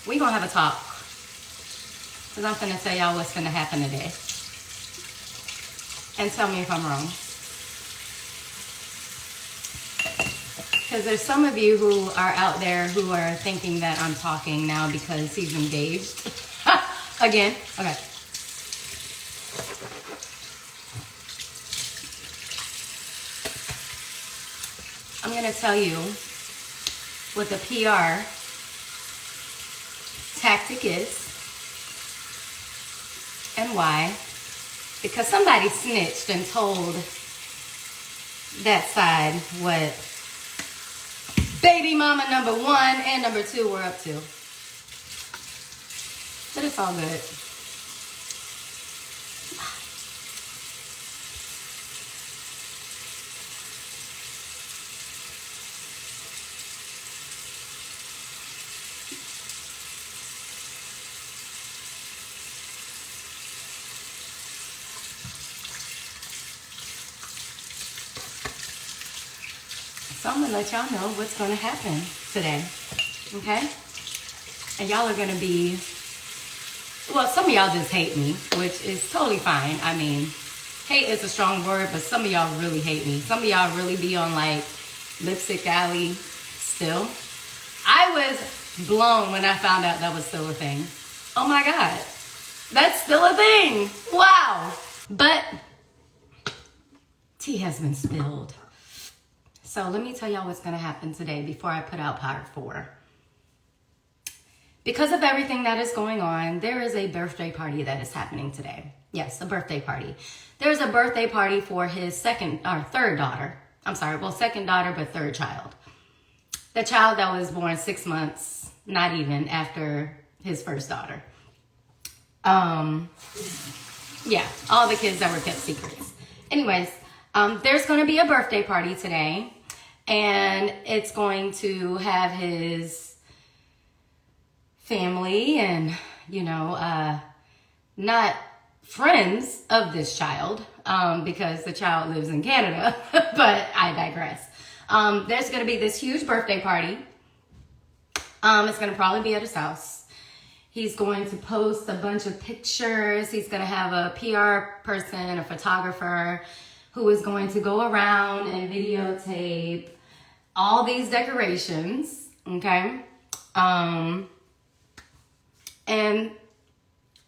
we gonna have a talk. Because I'm finna tell y'all what's finna happen today. And tell me if I'm wrong. Because there's some of you who are out there who are thinking that I'm talking now because he's engaged. Again, okay. I'm gonna tell you what the PR tactic is and why. Because somebody snitched and told that side what baby mama number 1 and number 2 were up to. But it's all good. So I'm gonna let y'all know what's gonna happen today, okay? And y'all are gonna be, well, some of y'all just hate me, which is totally fine. I mean, hate is a strong word, but some of y'all really hate me. Some of y'all really be on like Lipstick Alley still. I was blown when I found out that was still a thing. Oh my God, that's still a thing. Wow. But tea has been spilled. So let me tell y'all what's gonna happen today before I put out part 4. Because of everything that is going on, there is a birthday party that is happening today. Yes, a birthday party. There's a birthday party for his third daughter. I'm sorry, well, second daughter, but third child. The child that was born 6 months, not even, after his first daughter. Yeah, all the kids that were kept secrets. Anyways, there's gonna be a birthday party today. And it's going to have his family and, you know, not friends of this child, because the child lives in Canada, but I digress. There's going to be this huge birthday party. It's going to probably be at his house. He's going to post a bunch of pictures. He's going to have a PR person, a photographer, who is going to go around and videotape all these decorations, okay? And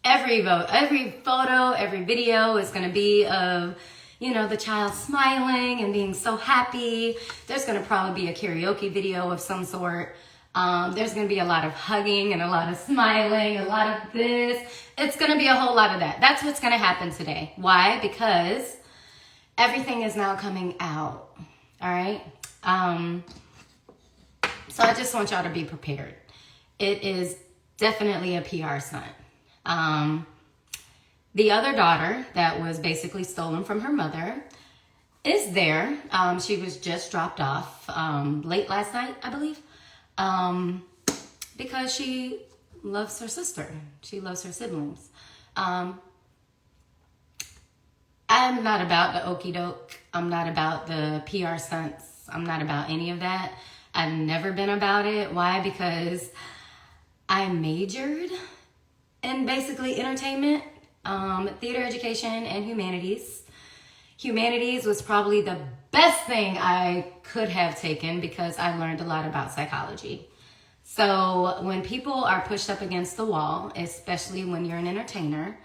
every photo, every video is gonna be of, you know, the child smiling and being so happy. There's gonna probably be a karaoke video of some sort. There's gonna be a lot of hugging and a lot of smiling, a lot of this. It's gonna be a whole lot of that. That's what's gonna happen today. Why? Because everything is now coming out, all right? So I just want y'all to be prepared. It is definitely a PR stunt. The other daughter that was basically stolen from her mother is there. She was just dropped off late last night, I believe, because she loves her sister. She loves her siblings. I'm not about the okie doke. I'm not about the PR stunts. I'm not about any of that. I've never been about it. Why? Because I majored in basically entertainment, theater education, and humanities. Humanities was probably the best thing I could have taken because I learned a lot about psychology. So when people are pushed up against the wall, especially when you're an entertainer,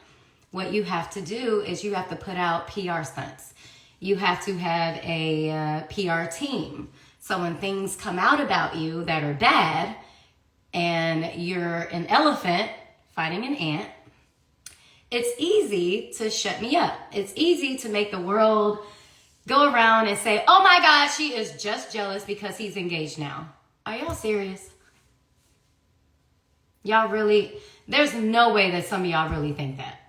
what you have to do is you have to put out PR stunts. You have to have a PR team. So when things come out about you that are bad and you're an elephant fighting an ant, it's easy to shut me up. It's easy to make the world go around and say, oh my God, she is just jealous because he's engaged now. Are y'all serious? Y'all really, there's no way that some of y'all really think that.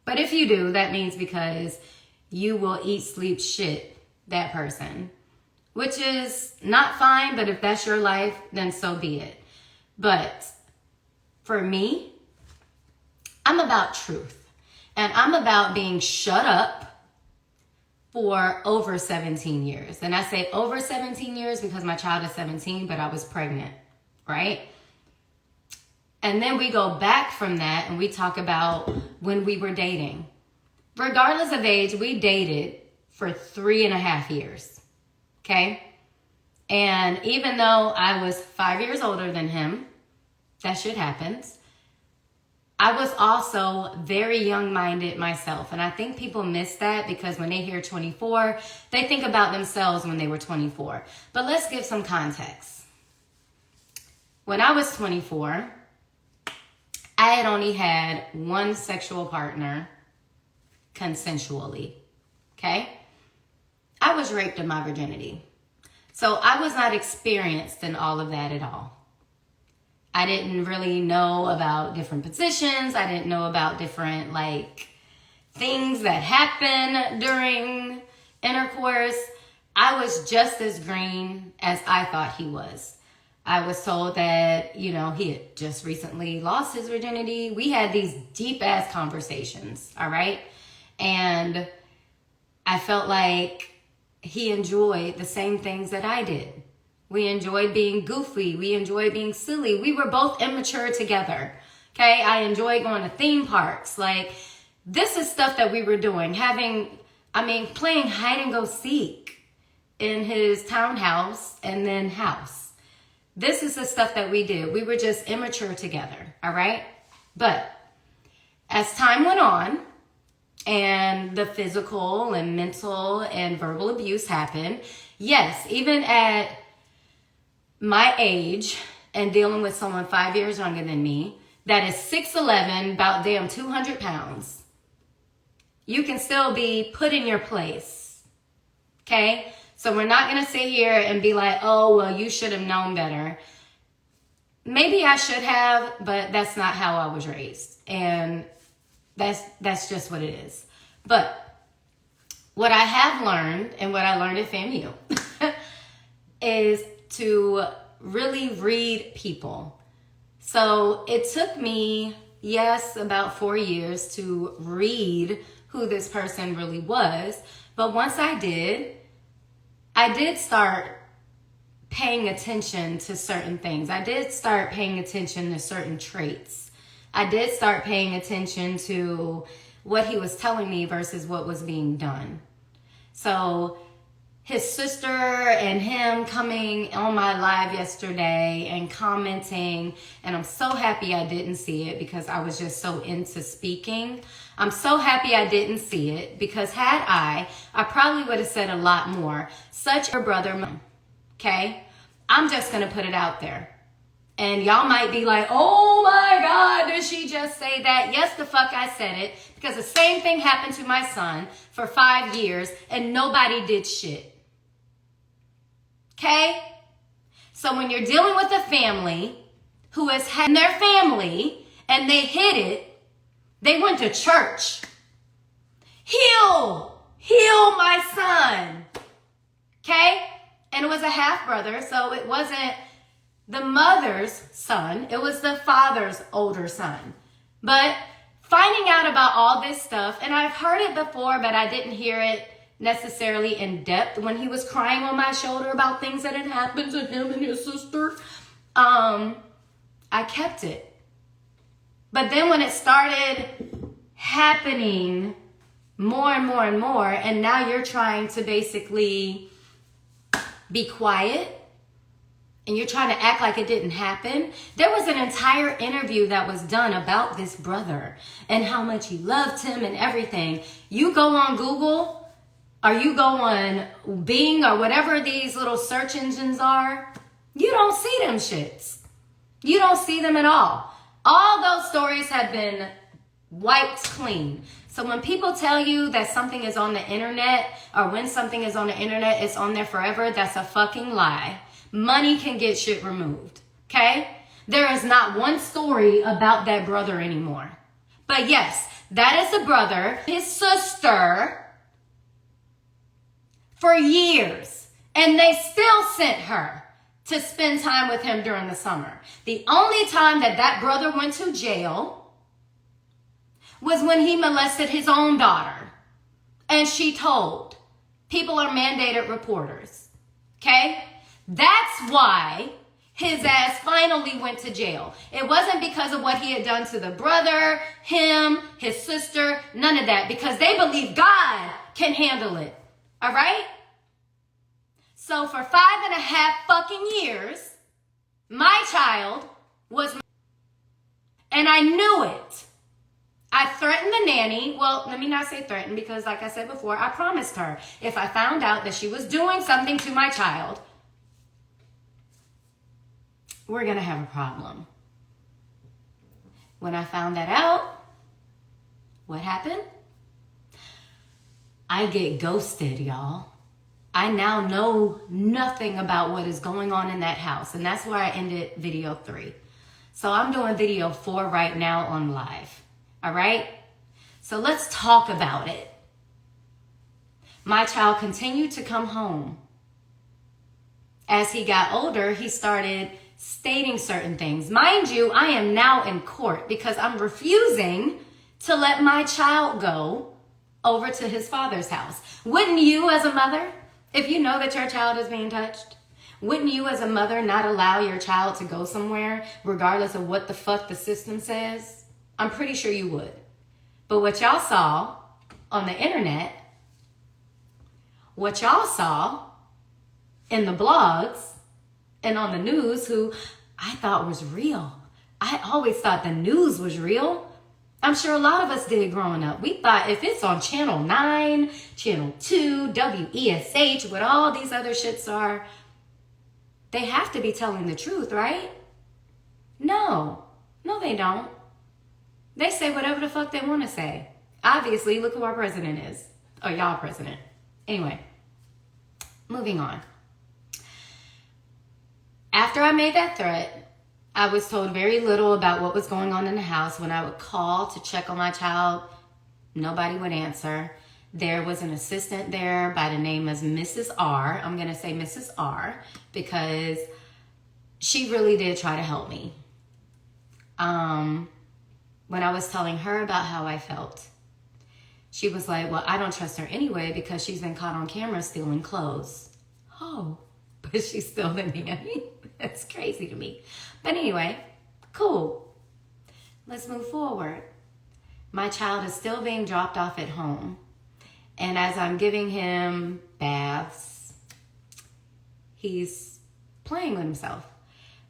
But if you do, that means because you will eat, sleep, shit that person. Which is not fine, but if that's your life, then so be it. But for me, I'm about truth. And I'm about being shut up for over 17 years. And I say over 17 years because my child is 17, but I was pregnant, right? And then we go back from that and we talk about when we were dating. Regardless of age, we dated for 3.5 years. Okay? And even though I was 5 years older than him, that shit happens. I was also very young-minded myself. And I think people miss that because when they hear 24, they think about themselves when they were 24. But let's give some context. When I was 24, I had only had one sexual partner consensually. Okay? I was raped of my virginity. So I was not experienced in all of that at all. I didn't really know about different positions. I didn't know about different things that happen during intercourse. I was just as green as I thought he was. I was told that, he had just recently lost his virginity. We had these deep ass conversations, all right? And I felt like he enjoyed the same things that I did. We enjoyed being goofy. We enjoyed being silly. We were both immature together. Okay. I enjoyed going to theme parks. This is stuff that we were doing. Playing hide and go seek in his townhouse and then house. This is the stuff that we did. We were just immature together. All right. But as time went on and the physical and mental and verbal abuse happened, yes, even at my age and dealing with someone 5 years younger than me that is 6'11", about damn 200 pounds, you can still be put in your place. Okay? So we're not going to sit here and be like, oh, well, you should have known better. Maybe I should have, but that's not how I was raised. And that's just what it is. But what I have learned and what I learned at FAMU is to really read people. So it took me, yes, about 4 years to read who this person really was. But once I did start paying attention to certain things. I did start paying attention to certain traits. I did start paying attention to what he was telling me versus what was being done. So his sister and him coming on my live yesterday and commenting, and I'm so happy I didn't see it because I was just so into speaking. I'm so happy I didn't see it because had I probably would have said a lot more. Such a brother, okay? I'm just going to put it out there. And y'all might be like, oh my God, did she just say that? Yes, the fuck I said it because the same thing happened to my son for 5 years and nobody did shit. Okay? So when you're dealing with a family who has had their family and they hid it, they went to church. Heal my son. Okay? And it was a half brother, so it wasn't the mother's son, it was the father's older son. But finding out about all this stuff, and I've heard it before, but I didn't hear it necessarily in depth when he was crying on my shoulder about things that had happened to him and his sister. I kept it. But then when it started happening more and more and more, and now you're trying to basically be quiet and you're trying to act like it didn't happen. There was an entire interview that was done about this brother and how much he loved him and everything. You go on Google or you go on Bing or whatever these little search engines are, you don't see them shits. You don't see them at all. All those stories have been wiped clean. So when people tell you that something is on the internet or when something is on the internet, it's on there forever, that's a fucking lie. Money can get shit removed, okay? There is not one story about that brother anymore. But yes, that is a brother, his sister, for years. And they still sent her to spend time with him during the summer. The only time that that brother went to jail was when he molested his own daughter. And she told. People are mandated reporters, okay? That's why his ass finally went to jail. It wasn't because of what he had done to the brother, him, his sister, none of that, because they believe God can handle it. All right? So for 5.5 fucking years, my child was, and I knew it. I threatened the nanny. Well, let me not say threatened, because like I said before, I promised her if I found out that she was doing something to my child, we're going to have a problem. When I found that out, what happened? I get ghosted, y'all. I now know nothing about what is going on in that house. And that's where I ended video 3. So I'm doing video 4 right now on live. All right? So let's talk about it. My child continued to come home. As he got older, he started stating certain things. Mind you, I am now in court because I'm refusing to let my child go over to his father's house. Wouldn't you, as a mother, if you know that your child is being touched, wouldn't you as a mother not allow your child to go somewhere regardless of what the fuck the system says? I'm pretty sure you would. But what y'all saw on the internet, what y'all saw in the blogs and on the news, who I thought was real. I always thought the news was real. I'm sure a lot of us did growing up. We thought if it's on Channel 9, Channel 2, WESH, what all these other shits are, they have to be telling the truth, right? No, they don't. They say whatever the fuck they want to say. Obviously, look who our president is. Or y'all president. Anyway, moving on. After I made that threat, I was told very little about what was going on in the house. When I would call to check on my child, nobody would answer. There was an assistant there by the name of Mrs. R. I'm going to say Mrs. R because she really did try to help me. When I was telling her about how I felt, she was like, well, I don't trust her anyway because she's been caught on camera stealing clothes. Oh, but she's still the nanny. That's crazy to me. But anyway, cool. Let's move forward. My child is still being dropped off at home. And as I'm giving him baths, he's playing with himself.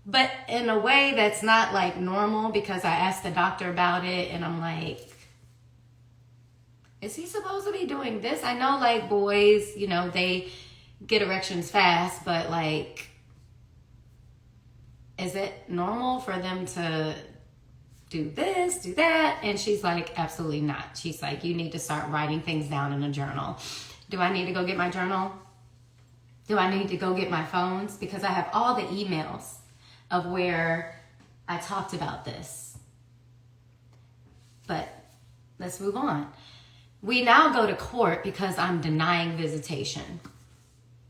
But in a way that's not like normal, because I asked the doctor about it and I'm like, is he supposed to be doing this? I know like boys, you know, they get erections fast, but like, is it normal for them to do this, do that? And she's like, absolutely not. She's like, you need to start writing things down in a journal. Do I need to go get my journal? Do I need to go get my phones? Because I have all the emails of where I talked about this. But let's move on. We now go to court because I'm denying visitation.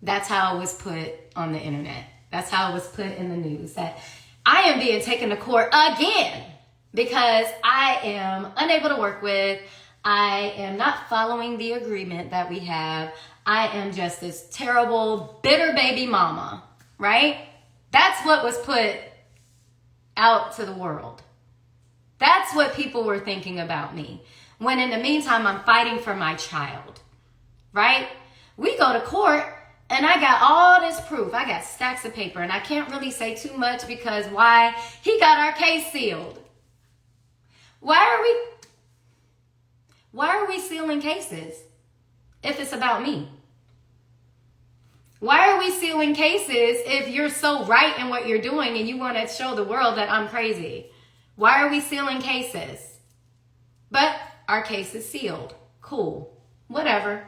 That's how it was put on the internet. That's how it was put in the news, that I am being taken to court again because I am unable to work with. I am not following the agreement that we have. I am just this terrible, bitter baby mama, right? That's what was put out to the world. That's what people were thinking about me. When in the meantime, I'm fighting for my child, right? We go to court and I got all this proof. I got stacks of paper and I can't really say too much because why? He got our case sealed. Why are we sealing cases if it's about me? Why are we sealing cases if you're so right in what you're doing and you want to show the world that I'm crazy? Why are we sealing cases? But our case is sealed. Cool. Whatever.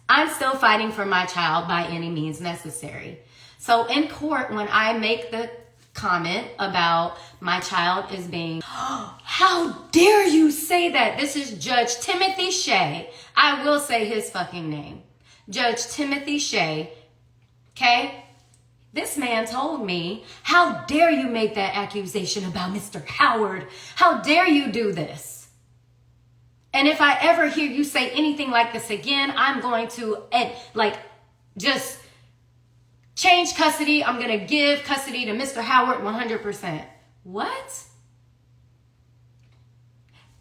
I'm still fighting for my child by any means necessary. So in court, when I make the comment about my child is being, how dare you say that? This is Judge Timothy Shea. I will say his fucking name. Judge Timothy Shea, okay? This man told me, how dare you make that accusation about Mr. Howard? How dare you do this? And if I ever hear you say anything like this again, I'm going to, just change custody. I'm going to give custody to Mr. Howard 100%. What?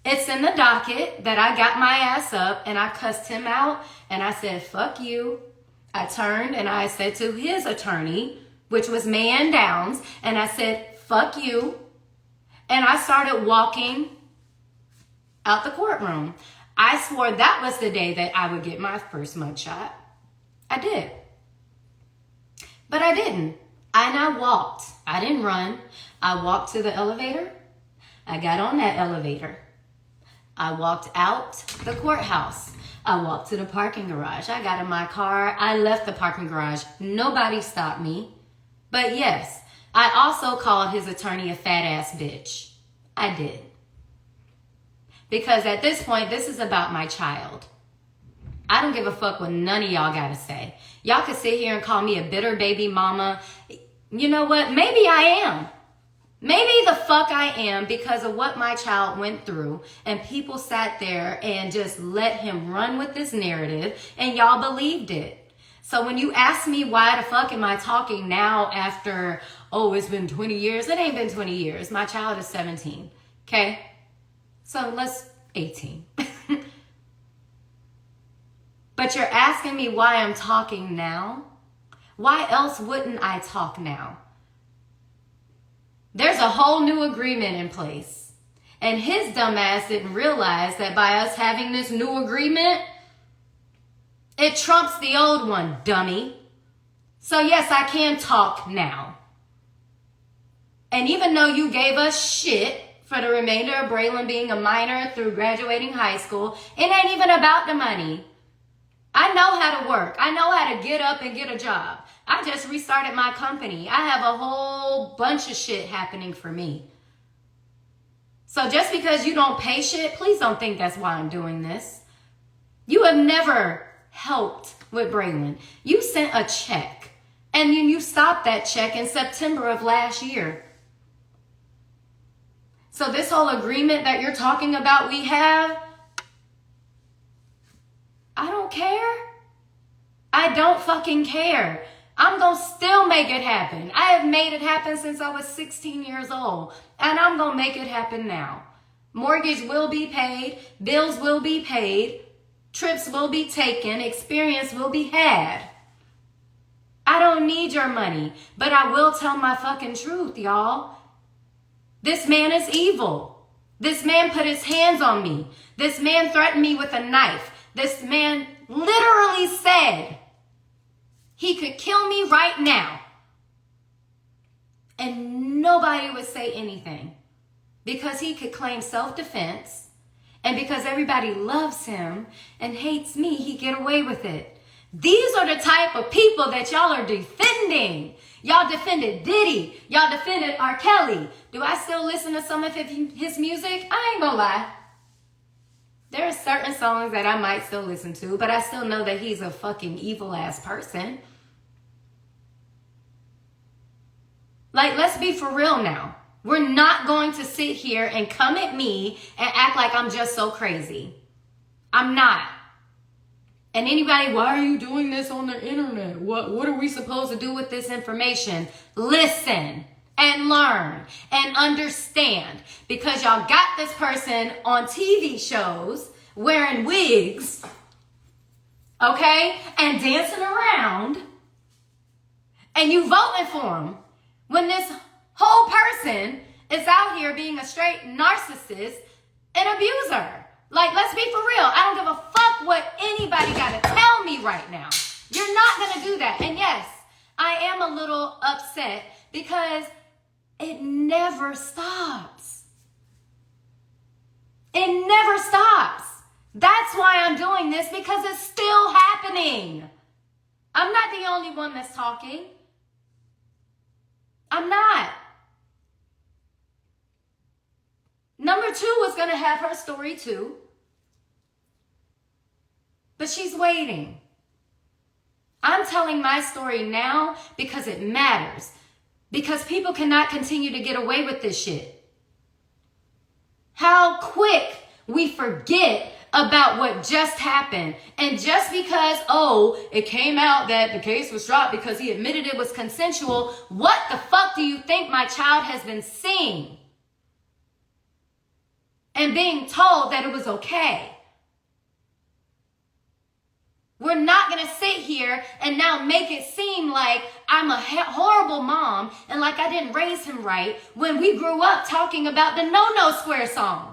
It's in the docket that I got my ass up and I cussed him out and I said, fuck you. I turned and I said to his attorney, which was Man Downs, and I said, fuck you. And I started walking out the courtroom. I swore that was the day that I would get my first mugshot. I did. But I didn't. And I walked. I didn't run. I walked to the elevator. I got on that elevator. I walked out the courthouse. I walked to the parking garage. I got in my car. I left the parking garage. Nobody stopped me. But yes, I also called his attorney a fat ass bitch. I did. Because at this point, this is about my child. I don't give a fuck what none of y'all got to say. Y'all could sit here and call me a bitter baby mama. You know what? Maybe I am. Maybe the fuck I am because of what my child went through, and people sat there and just let him run with this narrative and y'all believed it. So when you ask me why the fuck am I talking now after, oh, it's been 20 years. It ain't been 20 years. My child is 17. Okay. So let's 18. But you're asking me why I'm talking now? Why else wouldn't I talk now? There's a whole new agreement in place. And his dumb ass didn't realize that by us having this new agreement, it trumps the old one, dummy. So yes, I can talk now. And even though you gave us shit for the remainder of Braylon being a minor through graduating high school, it ain't even about the money. I know how to work. I know how to get up and get a job. I just restarted my company. I have a whole bunch of shit happening for me. So just because you don't pay shit, please don't think that's why I'm doing this. You have never helped with Braylon. You sent a check and then you stopped that check in September of last year. So this whole agreement that you're talking about we have, I don't care. I don't fucking care. I'm going to still make it happen. I have made it happen since I was 16 years old. And I'm going to make it happen now. Mortgage will be paid. Bills will be paid. Trips will be taken. Experience will be had. I don't need your money. But I will tell my fucking truth, y'all. This man is evil. This man put his hands on me. This man threatened me with a knife. This man literally said he could kill me right now. And nobody would say anything because he could claim self-defense, and because everybody loves him and hates me, he get away with it. These are the type of people that y'all are defending. Y'all defended Diddy. Y'all defended R. Kelly. Do I still listen to some of his music? I ain't gonna lie. There are certain songs that I might still listen to, but I still know that he's a fucking evil ass person. Like, let's be for real now. We're not going to sit here and come at me and act like I'm just so crazy. I'm not. And anybody, why are you doing this on the internet? What are we supposed to do with this information? Listen and learn and understand, because y'all got this person on TV shows wearing wigs, okay, and dancing around, and you voting for him when this whole person is out here being a straight narcissist and abuser. Like, let's be for real. I don't give a fuck what anybody got to tell me right now. You're not going to do that. And yes, I am a little upset because it never stops. It never stops. That's why I'm doing this, because it's still happening. I'm not the only one that's talking. I'm not. Number 2 was going to have her story too. But she's waiting. I'm telling my story now because it matters. Because people cannot continue to get away with this shit. How quick we forget about what just happened. And just because, it came out that the case was dropped because he admitted it was consensual, what the fuck do you think my child has been seeing? And being told that it was okay. We're not going to sit here and now make it seem like I'm a horrible mom and like I didn't raise him right when we grew up talking about the No No Square song.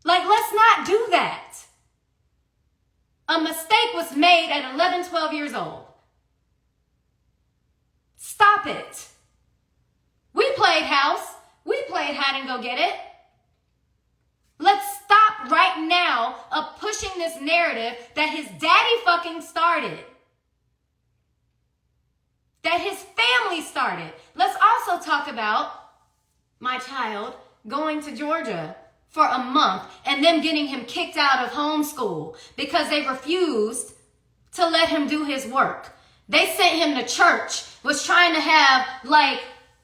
Like, let's not do that. A mistake was made at 11, 12 years old. Stop it. We played house. We played hide and go get it. Let's stop right now of pushing this narrative that his daddy fucking started. That his family started. Let's also talk about my child going to Georgia for a month and them getting him kicked out of homeschool because they refused to let him do his work. They sent him to church, was trying to have like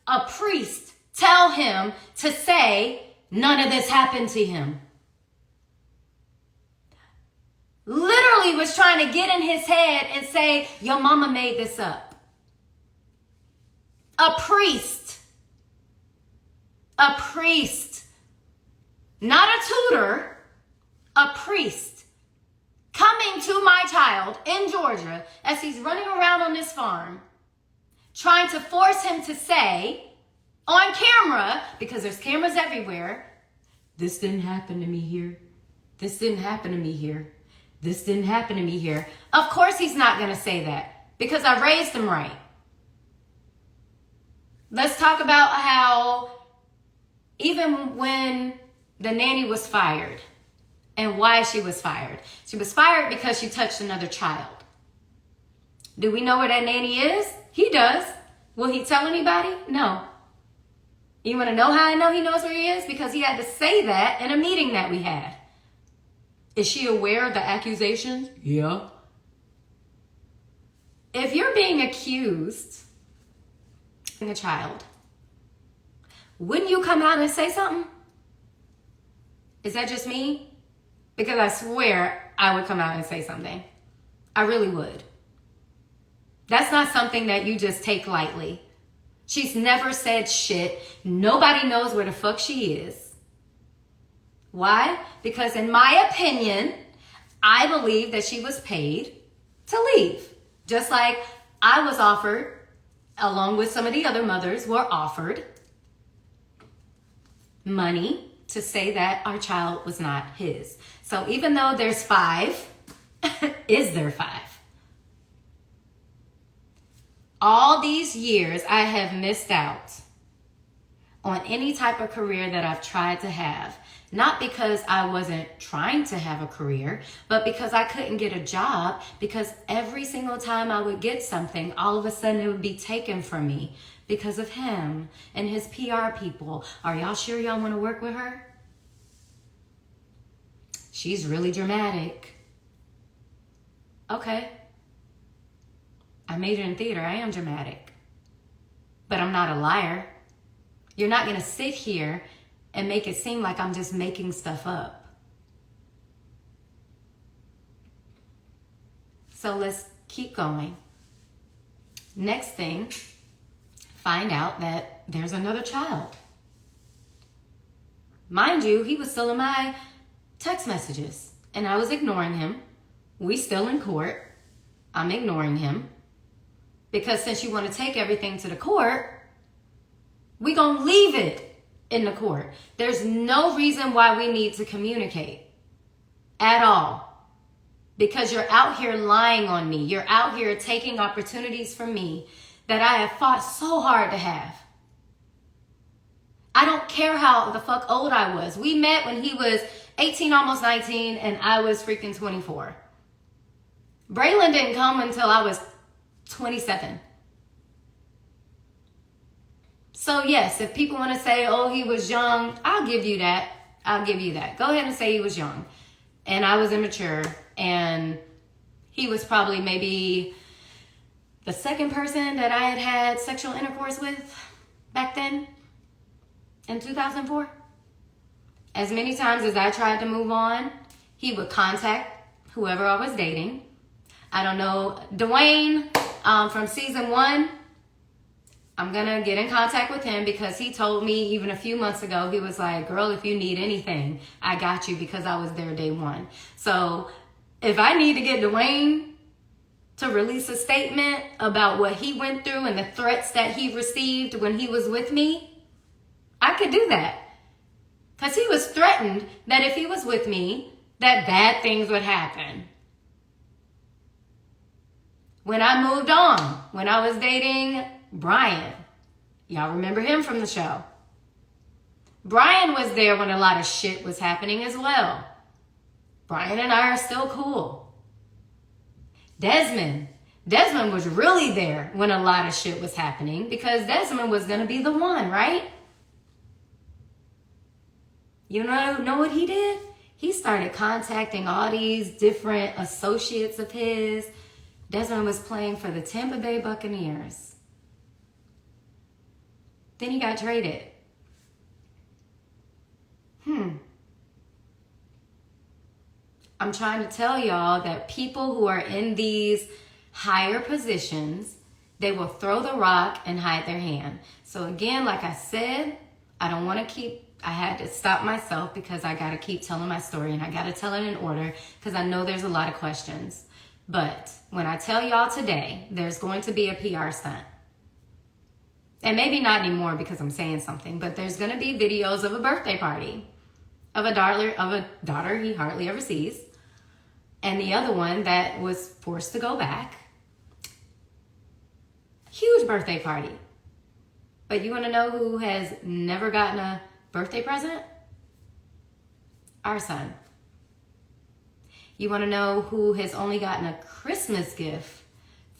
a priest tell him to say none of this happened to him. Literally was trying to get in his head and say, your mama made this up. A priest. A priest. Not a tutor. A priest. Coming to my child in Georgia as he's running around on this farm, trying to force him to say on camera, because there's cameras everywhere, this didn't happen to me here. This didn't happen to me here. This didn't happen to me here. Of course he's not going to say that because I raised him right. Let's talk about how even when the nanny was fired and why she was fired. She was fired because she touched another child. Do we know where that nanny is? He does. Will he tell anybody? No. You want to know how I know he knows where he is? Because he had to say that in a meeting that we had. Is she aware of the accusations? Yeah. If you're being accused of a child, wouldn't you come out and say something? Is that just me? Because I swear I would come out and say something. I really would. That's not something that you just take lightly. She's never said shit. Nobody knows where the fuck she is. Why? Because in my opinion, I believe that she was paid to leave. Just like I was offered, along with some of the other mothers were offered money to say that our child was not his. So even though there's 5, is there 5? All these years I have missed out on any type of career that I've tried to have. Not because I wasn't trying to have a career, but because I couldn't get a job, because every single time I would get something, all of a sudden it would be taken from me because of him and his PR people. Are y'all sure y'all want to work with her? She's really dramatic. Okay. I majored in theater. I am dramatic. But I'm not a liar. You're not going to sit here and make it seem like I'm just making stuff up. So let's keep going. Next thing, find out that there's another child. Mind you, he was still in my text messages and I was ignoring him. We still in court. I'm ignoring him. Because since you want to take everything to the court, we gonna leave it in the court. There's no reason why we need to communicate at all. Because you're out here lying on me. You're out here taking opportunities from me that I have fought so hard to have. I don't care how the fuck old I was. We met when he was 18, almost 19, and I was freaking 24. Braylon didn't come until I was 27. So yes, if people want to say, oh, he was young, I'll give you that. I'll give you that. Go ahead and say he was young. And I was immature. And he was probably maybe the second person that I had had sexual intercourse with back then in 2004. As many times as I tried to move on, he would contact whoever I was dating. I don't know, Dwayne from season 1, I'm going to get in contact with him because he told me even a few months ago, he was like, girl, if you need anything, I got you, because I was there day 1. So if I need to get Dwayne to release a statement about what he went through and the threats that he received when he was with me, I could do that. Because he was threatened that if he was with me, that bad things would happen. When I moved on, when I was dating Brian, y'all remember him from the show. Brian was there when a lot of shit was happening as well. Brian and I are still cool. Desmond was really there when a lot of shit was happening, because Desmond was going to be the one, right? You know what he did? He started contacting all these different associates of his. Desmond was playing for the Tampa Bay Buccaneers. Then he got traded. I'm trying to tell y'all that people who are in these higher positions, they will throw the rock and hide their hand. So again, like I said, I had to stop myself because I got to keep telling my story, and I got to tell it in order because I know there's a lot of questions. But when I tell y'all today, there's going to be a PR stunt. And maybe not anymore because I'm saying something, but there's going to be videos of a birthday party of a daughter he hardly ever sees, and the other one that was forced to go back. Huge birthday party. But you want to know who has never gotten a birthday present? Our son. You want to know who has only gotten a Christmas gift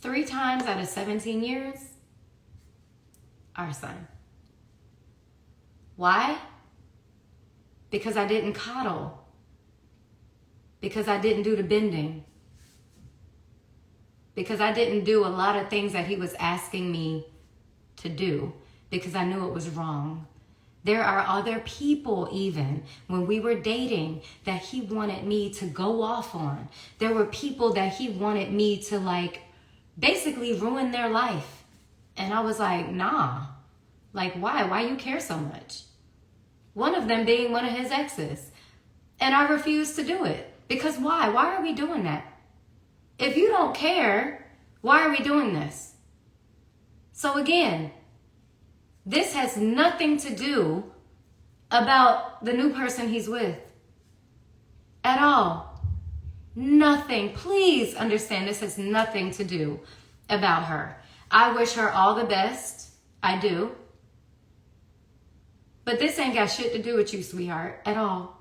3 times out of 17 years? Our son. Why? Because I didn't coddle. Because I didn't do the bending. Because I didn't do a lot of things that he was asking me to do. Because I knew it was wrong. There are other people, even when we were dating, that he wanted me to go off on. There were people that he wanted me to basically ruin their life. And I was like, nah. Why? Why you care so much? One of them being one of his exes. And I refused to do it. Because why? Why are we doing that? If you don't care, why are we doing this? So again, this has nothing to do about the new person he's with. At all. Nothing. Please understand, this has nothing to do about her. I wish her all the best. I do. But this ain't got shit to do with you, sweetheart, at all.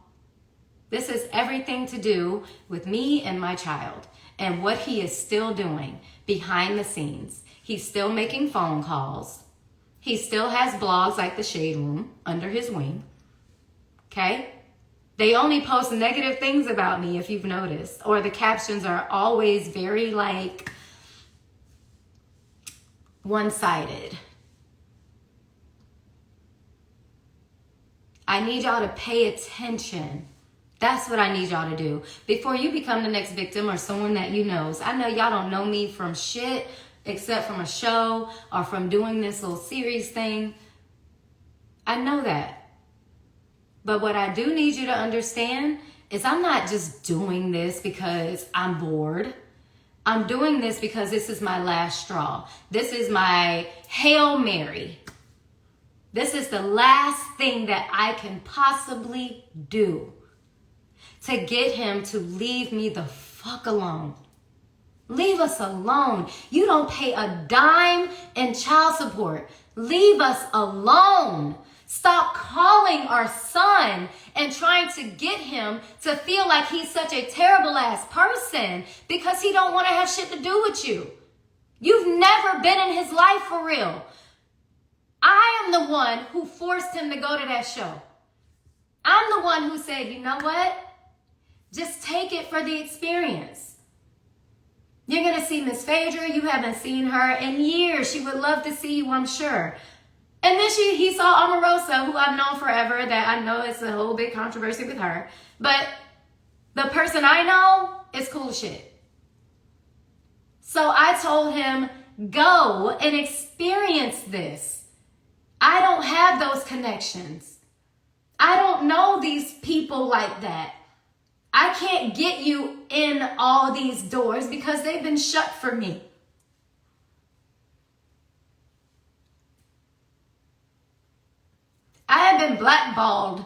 This has everything to do with me and my child and what he is still doing behind the scenes. He's still making phone calls. He still has blogs like The Shade Room under his wing. Okay? They only post negative things about me, if you've noticed. Or the captions are always very one-sided. I need y'all to pay attention. That's what I need y'all to do. Before you become the next victim or someone that you know. I know y'all don't know me from shit except from a show or from doing this little series thing. I know that. But what I do need you to understand is I'm not just doing this because I'm bored. I'm doing this because this is my last straw. This is my Hail Mary. This is the last thing that I can possibly do to get him to leave me the fuck alone. Leave us alone. You don't pay a dime in child support. Leave us alone. Stop calling our son and trying to get him to feel like he's such a terrible ass person because he don't want to have shit to do with you. You've never been in his life for real. I am the one who forced him to go to that show. I'm the one who said, you know what? Just take it for the experience. You're going to see Miss Phaedra. You haven't seen her in years. She would love to see you, I'm sure. And then he saw Omarosa, who I've known forever, that I know it's a whole big controversy with her. But the person I know is cool shit. So I told him, go and experience this. I don't have those connections. I don't know these people like that. I can't get you in all these doors because they've been shut for me. I have been blackballed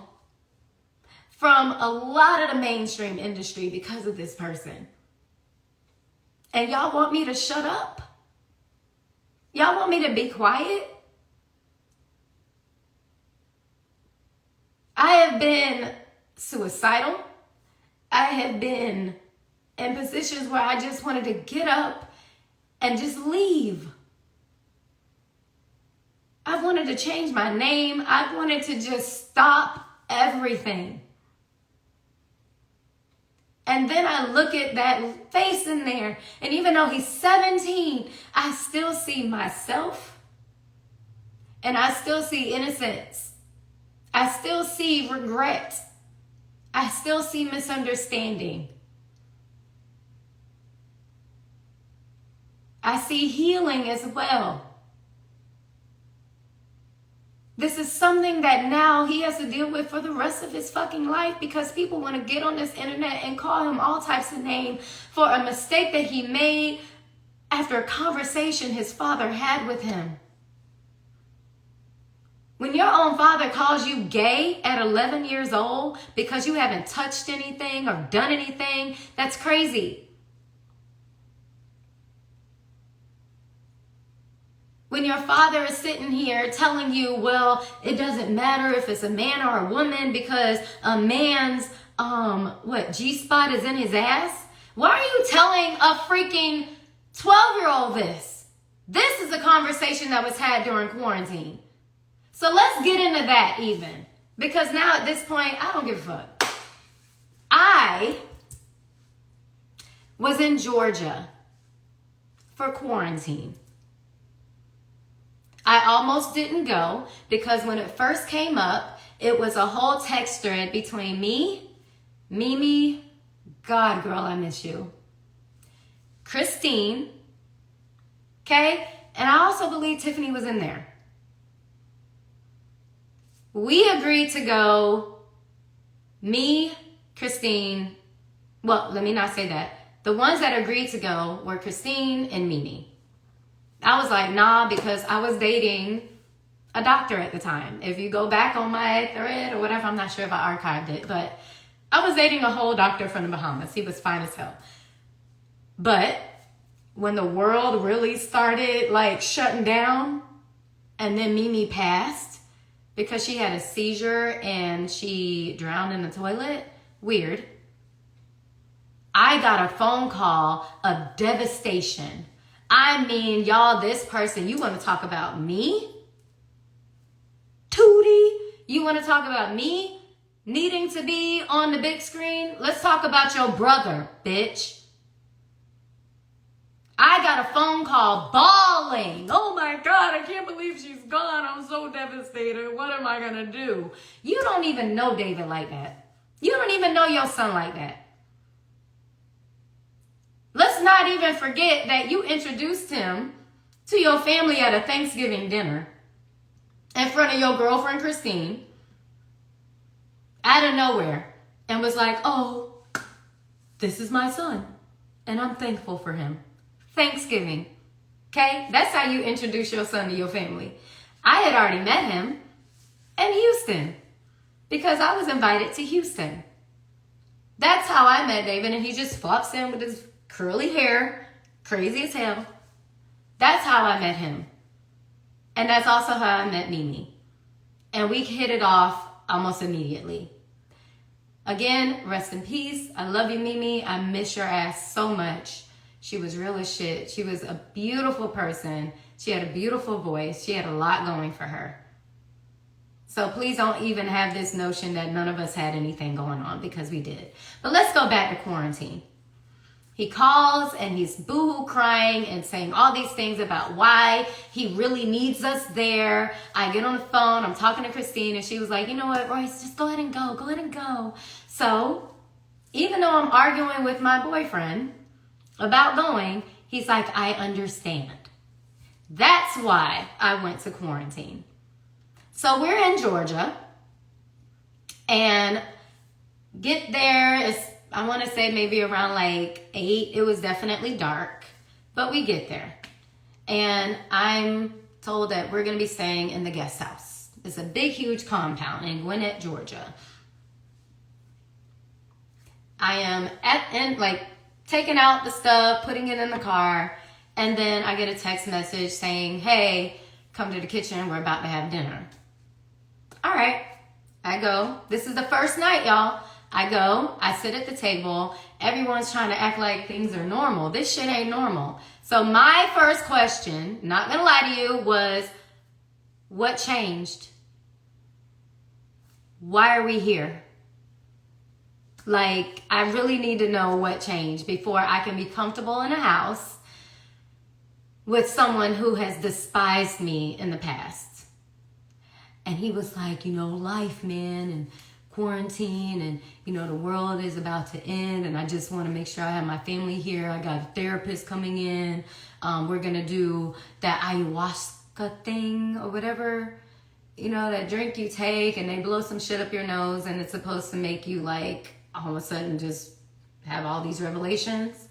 from a lot of the mainstream industry because of this person. And y'all want me to shut up? Y'all want me to be quiet? I have been suicidal. I have been in positions where I just wanted to get up and just leave. I wanted to change my name. I wanted to just stop everything. And then I look at that face in there, and even though he's 17, I still see myself, and I still see innocence. I still see regret. I still see misunderstanding. I see healing as well. This is something that now he has to deal with for the rest of his fucking life because people want to get on this internet and call him all types of names for a mistake that he made after a conversation his father had with him. When your own father calls you gay at 11 years old because you haven't touched anything or done anything, that's crazy. When your father is sitting here telling you, well, it doesn't matter if it's a man or a woman because a man's, G-spot is in his ass. Why are you telling a freaking 12-year-old this? This is a conversation that was had during quarantine. So let's get into that even. Because now at this point, I don't give a fuck. I was in Georgia for quarantine. I almost didn't go because when it first came up, it was a whole text thread between me, Mimi, God, girl, I miss you, Christine, okay? And I also believe Tiffany was in there. We agreed to go, me, Christine, well, let me not say that. The ones that agreed to go were Christine and Mimi. I was like, nah, because I was dating a doctor at the time. If you go back on my thread or whatever, I'm not sure if I archived it, but I was dating a whole doctor from the Bahamas. He was fine as hell. But when the world really started like shutting down and then Mimi passed because she had a seizure and she drowned in the toilet, weird. I got a phone call of devastation. I mean, y'all, this person, you want to talk about me? Tootie, you want to talk about me needing to be on the big screen? Let's talk about your brother, bitch. I got a phone call bawling. Oh my God, I can't believe she's gone. I'm so devastated. What am I going to do? You don't even know David like that. You don't even know your son like that. Let's not even forget that you introduced him to your family at a Thanksgiving dinner in front of your girlfriend, Christine, out of nowhere, and was like, oh, this is my son, and I'm thankful for him. Thanksgiving, okay? That's how you introduce your son to your family. I had already met him in Houston because I was invited to Houston. That's how I met David, and he just flops in with his curly hair, crazy as hell. That's how I met him. And that's also how I met Mimi. And we hit it off almost immediately. Again, rest in peace. I love you, Mimi. I miss your ass so much. She was real as shit. She was a beautiful person. She had a beautiful voice. She had a lot going for her. So please don't even have this notion that none of us had anything going on, because we did. But let's go back to quarantine. He calls and he's boo-hoo crying and saying all these things about why he really needs us there. I get on the phone, I'm talking to Christine, and she was like, you know what, Royce, just go ahead and go. Go ahead and go. So even though I'm arguing with my boyfriend about going, he's like, I understand. That's why I went to quarantine. So we're in Georgia and get there. I want to say maybe around like 8. It was definitely dark, but we get there. And I'm told that we're going to be staying in the guest house. It's a big, huge compound in Gwinnett, Georgia. I am taking out the stuff, putting it in the car, and then I get a text message saying, hey, come to the kitchen. We're about to have dinner. All right. I go. This is the first night, y'all. I go. I sit at the table. Everyone's trying to act like things are normal. This shit ain't normal. So my first question, not going to lie to you, was, what changed? Why are we here? Like, I really need to know what changed before I can be comfortable in a house with someone who has despised me in the past. And he was like, life, man, and quarantine, and, the world is about to end, and I just want to make sure I have my family here. I got a therapist coming in. We're going to do that ayahuasca thing or whatever, that drink you take, and they blow some shit up your nose, and it's supposed to make you, like, all of a sudden just have all these revelations.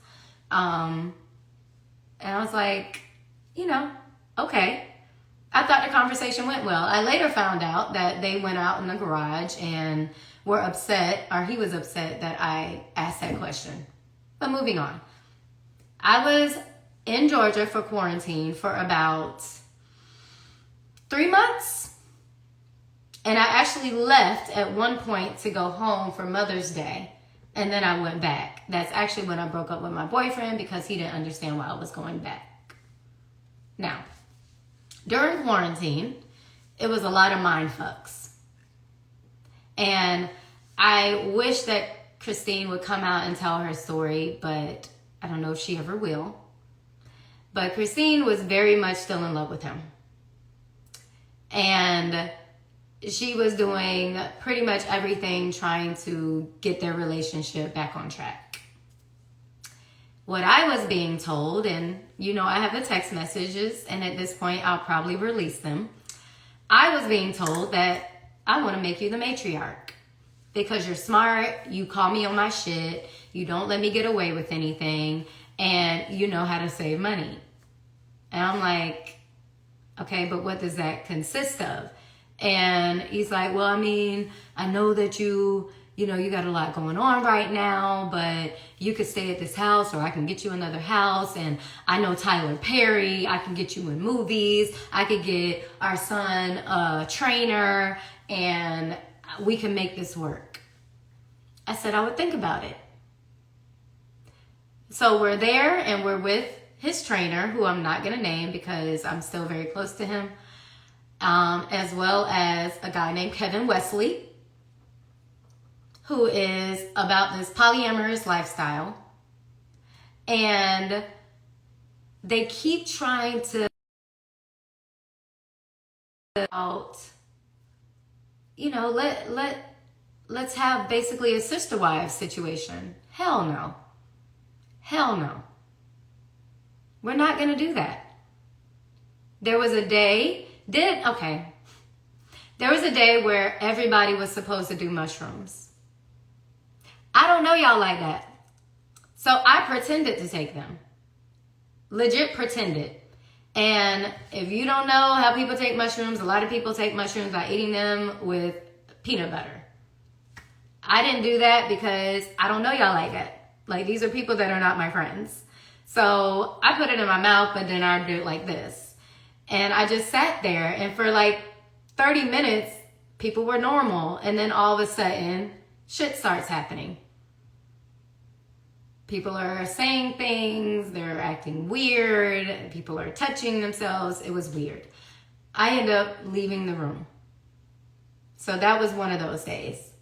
And I was like, okay. I thought the conversation went well. I later found out that they went out in the garage and were upset, or he was upset that I asked that question. But moving on. I was in Georgia for quarantine for about 3 months. And I actually left at one point to go home for Mother's Day. And then I went back. That's actually when I broke up with my boyfriend because he didn't understand why I was going back. Now, during quarantine, it was a lot of mind fucks. And I wish that Christine would come out and tell her story, but I don't know if she ever will. But Christine was very much still in love with him. And she was doing pretty much everything trying to get their relationship back on track. What I was being told, and I have the text messages, and at this point I'll probably release them. I was being told that I want to make you the matriarch because you're smart, you call me on my shit, you don't let me get away with anything, and you know how to save money. And I'm like, okay, but what does that consist of? And he's like, well, I know that you got a lot going on right now, but you could stay at this house or I can get you another house. And I know Tyler Perry, I can get you in movies. I could get our son a trainer and we can make this work. I said I would think about it. So we're there and we're with his trainer, who I'm not going to name because I'm still very close to him, as well as a guy named Kevin Wesley, who is about this polyamorous lifestyle. And they keep trying to let's have basically a sister wives situation. Hell no. Hell no. We're not going to do that. There was a day where everybody was supposed to do mushrooms. I don't know y'all like that. So I pretended to take them. Legit pretended. And if you don't know how people take mushrooms, a lot of people take mushrooms by eating them with peanut butter. I didn't do that because I don't know y'all like that. Like, these are people that are not my friends. So I put it in my mouth, but then I do it like this. And I just sat there, and for like 30 minutes, people were normal. And then all of a sudden, shit starts happening. People are saying things, they're acting weird, people are touching themselves. It was weird. I ended up leaving the room. So that was one of those days.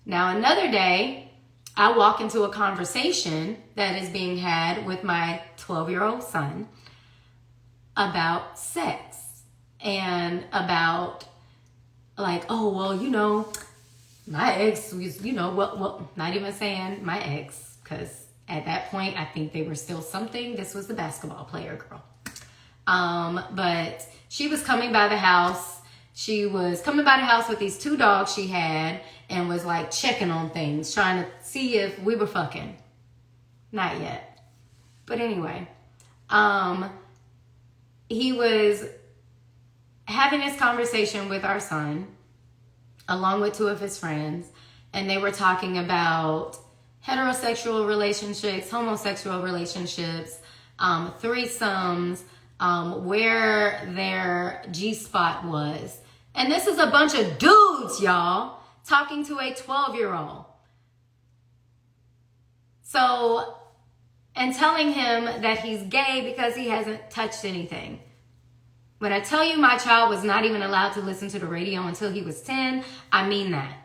Now another day, I walk into a conversation that is being had with my 12-year-old son about sex and about like, oh, well, you know, my ex was, you know, well, not even saying my ex, because at that point, I think they were still something. This was the basketball player girl. But she was coming by the house. She was coming by the house with these 2 dogs she had and was like checking on things, trying to see if we were fucking. Not yet. But anyway, he was having this conversation with our son, along with 2 of his friends, and they were talking about heterosexual relationships, homosexual relationships, threesomes, where their G-spot was. And this is a bunch of dudes, y'all, talking to a 12-year-old. So, and telling him that he's gay because he hasn't touched anything. When I tell you my child was not even allowed to listen to the radio until he was 10, I mean that.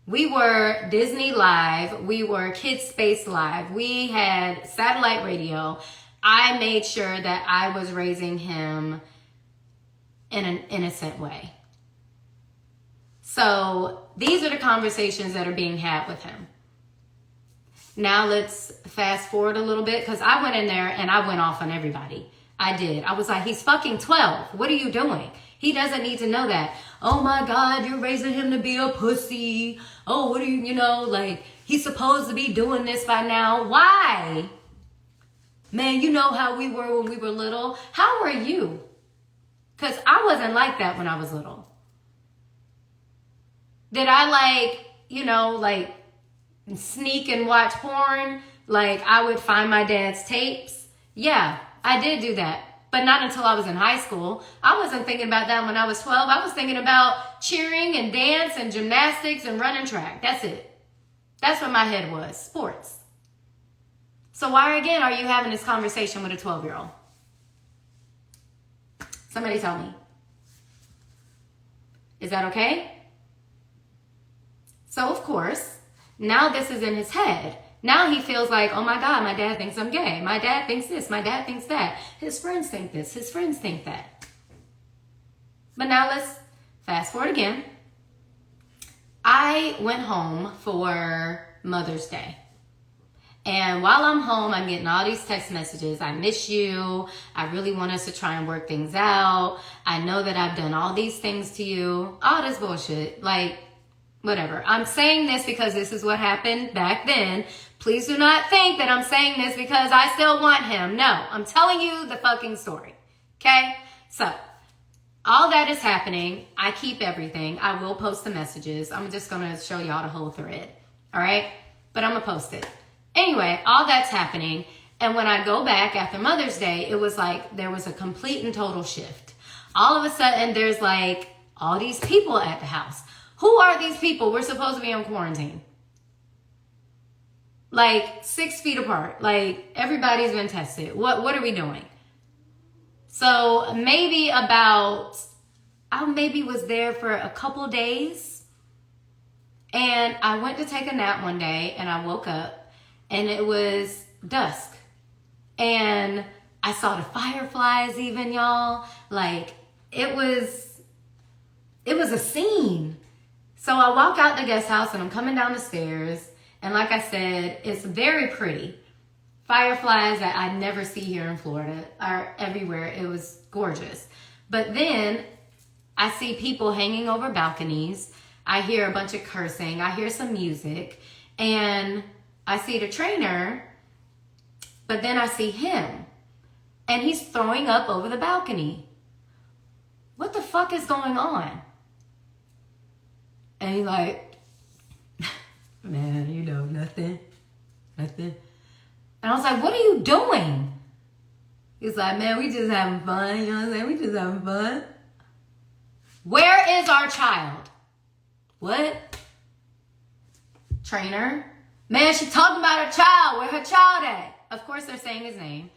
We were Disney Live. We were Kids Space Live. We had satellite radio. I made sure that I was raising him in an innocent way. So these are the conversations that are being had with him. Now let's fast forward a little bit, because I went in there and I went off on everybody. I did. I was like, he's fucking 12. What are you doing? He doesn't need to know that. Oh my God, you're raising him to be a pussy. Oh, what are you, you know, like, he's supposed to be doing this by now. Why? Man, you know how we were when we were little. How were you? Because I wasn't like that when I was little. Did I like, you know, like sneak and watch porn? Like I would find my dad's tapes? Yeah, I did do that. But not until I was in high school. I wasn't thinking about that when I was 12. I was thinking about cheering and dance and gymnastics and running track. That's it. That's what my head was. Sports. So why again are you having this conversation with a 12-year-old? Somebody tell me. Is that okay? So of course, now this is in his head. Now he feels like, oh my God, my dad thinks I'm gay. My dad thinks this. My dad thinks that. His friends think this. His friends think that. But now let's fast forward again. I went home for Mother's Day. And while I'm home, I'm getting all these text messages. I miss you. I really want us to try and work things out. I know that I've done all these things to you. All this bullshit. Like, whatever. I'm saying this because this is what happened back then. Please do not think that I'm saying this because I still want him. No, I'm telling you the fucking story. Okay? So, all that is happening. I keep everything. I will post the messages. I'm just going to show y'all the whole thread. All right? But I'm going to post it. Anyway, all that's happening. And when I go back after Mother's Day, it was like there was a complete and total shift. All of a sudden, there's like all these people at the house. Who are these people? We're supposed to be on quarantine. Like 6 feet apart. Like everybody's been tested. What are we doing? So maybe I maybe was there for a couple days. And I went to take a nap one day and I woke up and it was dusk. And I saw the fireflies even, y'all. Like it was a scene. So I walk out the guest house and I'm coming down the stairs. And like I said, it's very pretty. Fireflies that I never see here in Florida are everywhere. It was gorgeous. But then I see people hanging over balconies. I hear a bunch of cursing. I hear some music. And I see the trainer. But then I see him. And he's throwing up over the balcony. What the fuck is going on? And he's like, man, you know, nothing. And I was like, what are you doing? He's like, man, we just having fun. You know what I'm saying? We just having fun. Where is our child? What? Trainer? Man, she talking about her child. Where her child at? Of course, they're saying his name.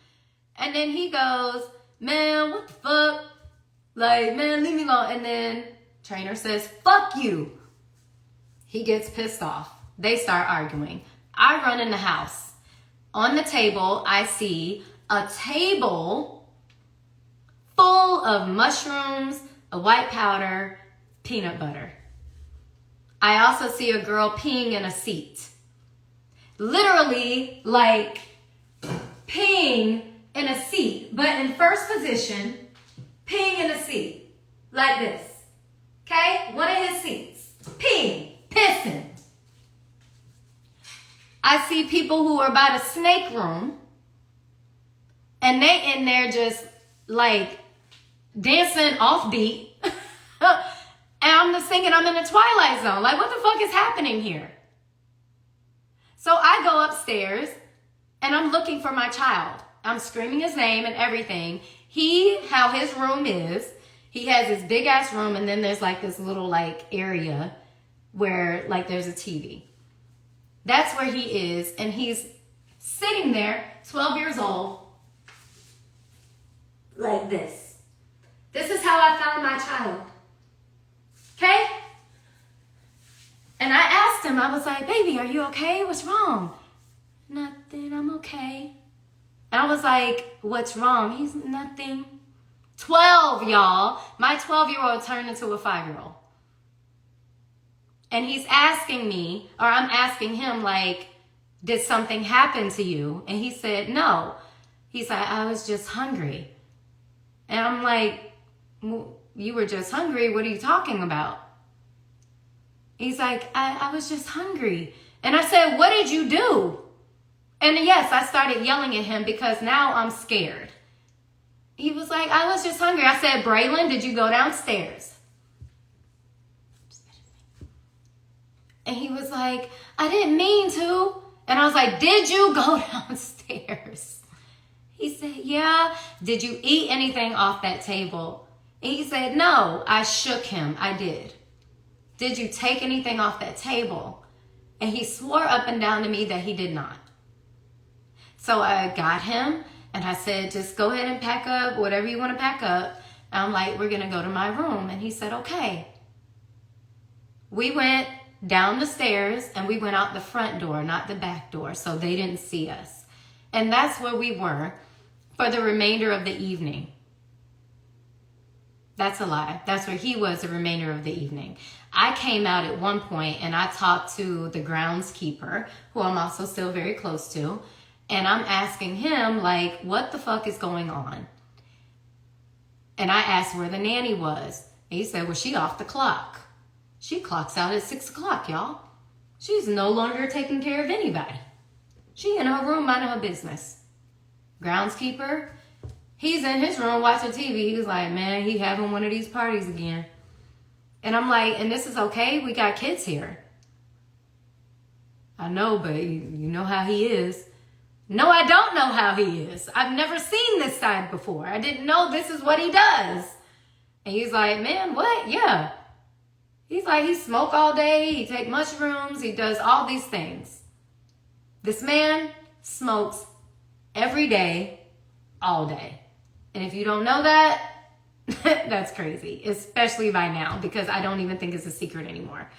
And then he goes, man, what the fuck? Like, man, leave me alone. And then trainer says, fuck you. He gets pissed off. They start arguing. I run in the house. On the table, I see a table full of mushrooms, a white powder, peanut butter. I also see a girl peeing in a seat. Literally, like, peeing in a seat, but in first position, peeing in a seat, like this. Okay? One of his seats. Peeing, pissing. I see people who are by the snake room, and they in there just, like, dancing offbeat. And I'm just thinking I'm in the Twilight Zone. Like, what the fuck is happening here? So I go upstairs, and I'm looking for my child. I'm screaming his name and everything. How his room is, he has this big ass room, and then there's like this little like area where like there's a TV. That's where he is, and he's sitting there, 12 years old, like this. This is how I found my child. Okay? And I asked him, I was like, baby, are you okay? What's wrong? Nothing, I'm okay. And I was like, what's wrong? He's nothing. 12, y'all. My 12-year-old turned into a 5-year-old. And he's asking me, or I'm asking him, like, did something happen to you? And he said, no. He said, I was just hungry. And I'm like, you were just hungry? What are you talking about? He's like, I was just hungry. And I said, what did you do? And yes, I started yelling at him because now I'm scared. He was like, I was just hungry. I said, Braylon, did you go downstairs? And he was like, I didn't mean to. And I was like, did you go downstairs? He said, yeah. Did you eat anything off that table? And he said, no. I shook him. I did. Did you take anything off that table? And he swore up and down to me that he did not. So I got him and I said, just go ahead and pack up whatever you want to pack up. And I'm like, we're going to go to my room. And he said, okay. We went down the stairs and we went out the front door, not the back door. So they didn't see us. And that's where we were for the remainder of the evening. That's a lie. That's where he was the remainder of the evening. I came out at one point and I talked to the groundskeeper, who I'm also still very close to. And I'm asking him, like, what the fuck is going on? And I asked where the nanny was. And he said, well, she off the clock. She clocks out at 6 o'clock, y'all. She's no longer taking care of anybody. She in her room minding her business. Groundskeeper, he's in his room watching TV. He was like, man, he having one of these parties again. And I'm like, and this is okay? We got kids here. I know, but you know how he is. No, I don't know how he is. I've never seen this side before. I didn't know this is what he does. And he's like, man, what? Yeah. He's like, he smoke all day. He take mushrooms. He does all these things. This man smokes every day, all day. And if you don't know that, that's crazy, especially by now, because I don't even think it's a secret anymore.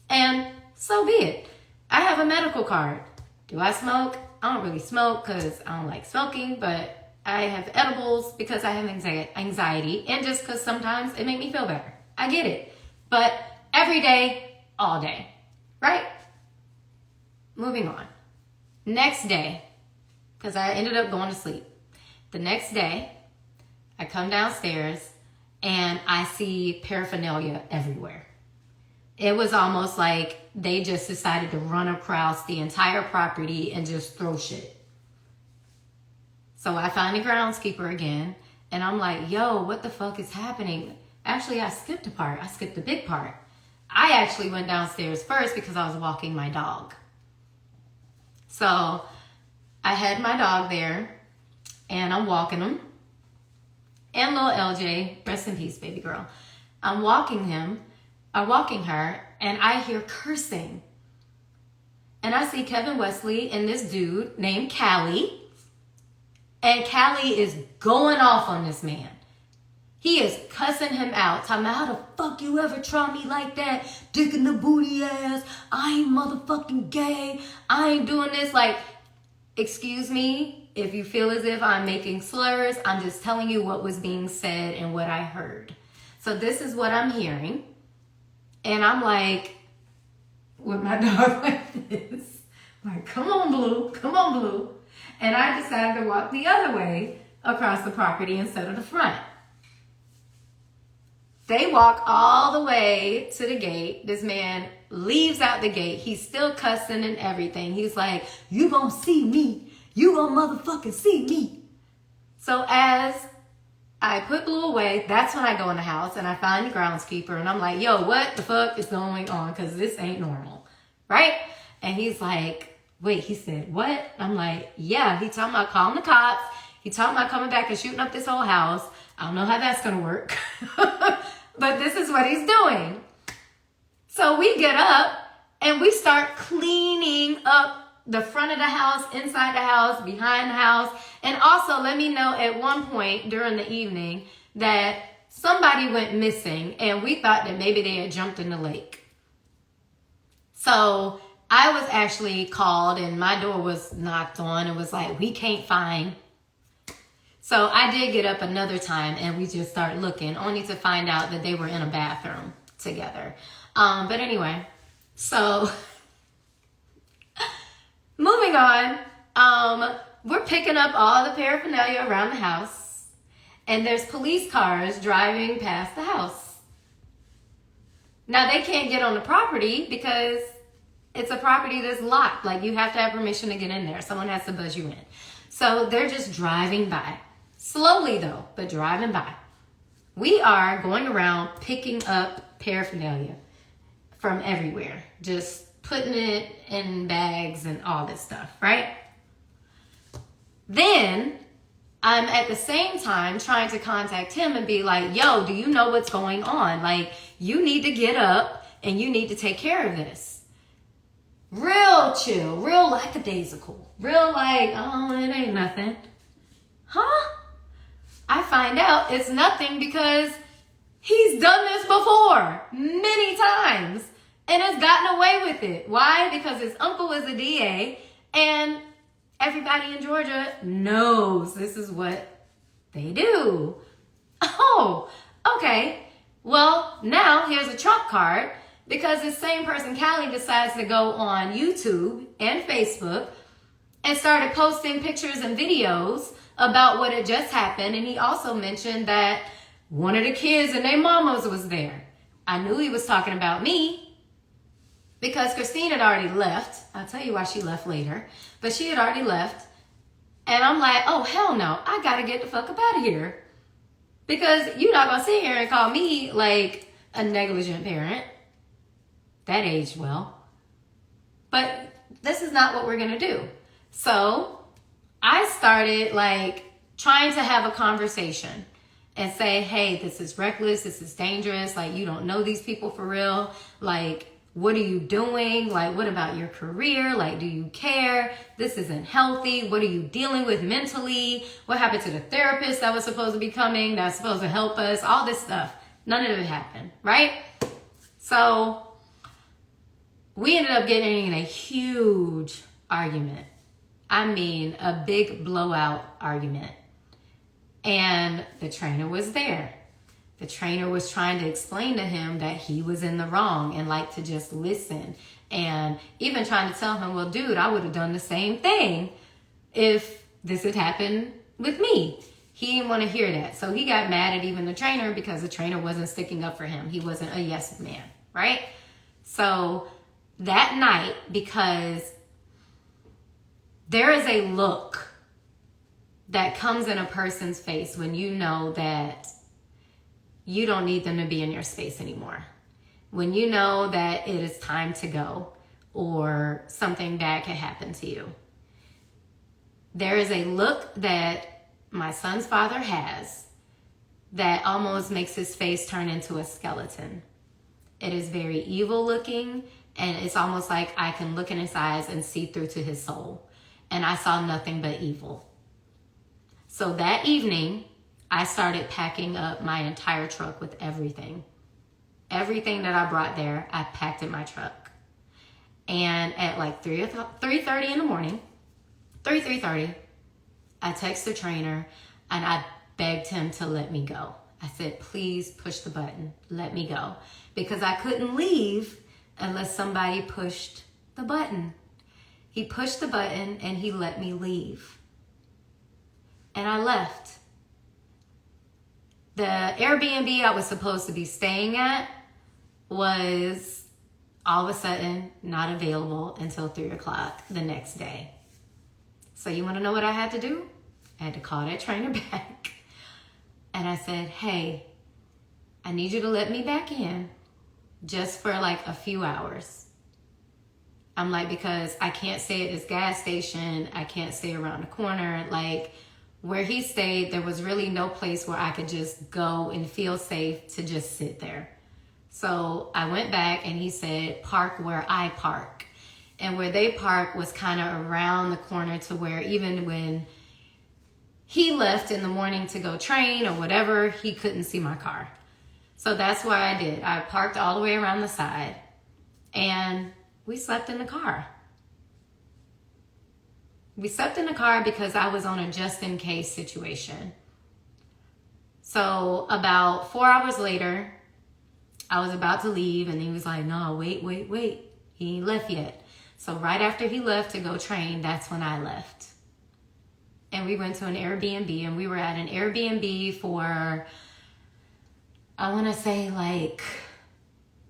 And so be it. I have a medical card. Do I smoke? I don't really smoke because I don't like smoking, but I have edibles because I have anxiety and just because sometimes it makes me feel better. I get it. But every day, all day, right? Moving on. Next day, because I ended up going to sleep. The next day, I come downstairs and I see paraphernalia everywhere. It was almost like they just decided to run across the entire property and just throw shit. So I find the groundskeeper again and I'm like, yo, what the fuck is happening? Actually, I skipped a part. I skipped the big part. I actually went downstairs first because I was walking my dog. So I had my dog there and I'm walking him. And little LJ, rest in peace, baby girl. I'm walking her, and I hear cursing. And I see Kevin Wesley and this dude named Callie. And Callie is going off on this man. He is cussing him out, talking about how the fuck you ever try me like that, dick in the booty ass, I ain't motherfucking gay, I ain't doing this. Like, excuse me, if you feel as if I'm making slurs, I'm just telling you what was being said and what I heard. So this is what I'm hearing. And I'm like, with my dog like this, like, come on, Blue, come on, Blue. And I decided to walk the other way across the property instead of the front. They walk all the way to the gate. This man leaves out the gate. He's still cussing and everything. He's like, you gonna see me. You gonna motherfucking see me. So as I put Blue away, that's when I go in the house and I find the groundskeeper and I'm like, yo, what the fuck is going on? Because this ain't normal, right? And he's like, wait, he said, what? I'm like, yeah, he talking about calling the cops. He talking about coming back and shooting up this whole house. I don't know how that's going to work. But this is what he's doing. So we get up and we start cleaning up the front of the house, inside the house, behind the house. And also let me know at one point during the evening that somebody went missing and we thought that maybe they had jumped in the lake. So I was actually called and my door was knocked on and was like, we can't find. So I did get up another time and we just started looking, only to find out that they were in a bathroom together. But anyway, so moving on, we're picking up all the paraphernalia around the house and there's police cars driving past the house. Now they can't get on the property because it's a property that's locked. Like you have to have permission to get in there. Someone has to buzz you in. So they're just driving by. Slowly though, but driving by. We are going around picking up paraphernalia from everywhere. Just putting it in bags and all this stuff, right? Then I'm at the same time trying to contact him and be like, yo, do you know what's going on? Like, you need to get up and you need to take care of this. Real chill, real lackadaisical, real like, oh, it ain't nothing. Huh? I find out it's nothing because he's done this before many times and has gotten away with it. Why? Because his uncle is a DA and everybody in Georgia knows this is what they do. Oh, okay. Well, now here's a trump card because this same person, Callie, decides to go on YouTube and Facebook and started posting pictures and videos about what had just happened. And he also mentioned that one of the kids and their mamas was there. I knew he was talking about me because Christine had already left. I'll tell you why she left later. But she had already left. And I'm like, oh, hell no. I got to get the fuck up out of here. Because you're not going to sit here and call me like a negligent parent. That aged well. But this is not what we're going to do. So I started like trying to have a conversation and say, hey, this is reckless. This is dangerous. Like, you don't know these people for real. Like, what are you doing? Like, what about your career? Like, do you care? This isn't healthy. What are you dealing with mentally? What happened to the therapist that was supposed to be coming, that's supposed to help us? All this stuff. None of it happened, right? So we ended up getting in a huge argument. I mean, a big blowout argument. And the trainer was there. The trainer was trying to explain to him that he was in the wrong and like to just listen. And even trying to tell him, well, dude, I would have done the same thing if this had happened with me. He didn't want to hear that. So he got mad at even the trainer because the trainer wasn't sticking up for him. He wasn't a yes man, right? So that night, because there is a look that comes in a person's face when you know that you don't need them to be in your space anymore. When you know that it is time to go or something bad can happen to you. There is a look that my son's father has that almost makes his face turn into a skeleton. It is very evil looking, and it's almost like I can look in his eyes and see through to his soul. And I saw nothing but evil. So that evening, I started packing up my entire truck with everything. Everything that I brought there, I packed in my truck. And at like 3:30 in the morning, 3:30, I text the trainer and I begged him to let me go. I said, please push the button, let me go. Because I couldn't leave unless somebody pushed the button. He pushed the button and he let me leave. And I left. The Airbnb I was supposed to be staying at was all of a sudden not available until 3 o'clock the next day. So you want to know what I had to do? I had to call that trainer back. And I said, hey, I need you to let me back in just for like a few hours. I'm like, because I can't stay at this gas station. I can't stay around the corner. Like where he stayed, there was really no place where I could just go and feel safe to just sit there. So I went back and he said, park where I park. And where they park was kind of around the corner to where even when he left in the morning to go train or whatever, he couldn't see my car. So that's what I did. I parked all the way around the side and we slept in the car. We slept in the car because I was on a just in case situation. So about 4 hours later, I was about to leave and he was like, no, wait. He ain't left yet. So right after he left to go train, that's when I left. And we went to an Airbnb and we were at an Airbnb for, I want to say like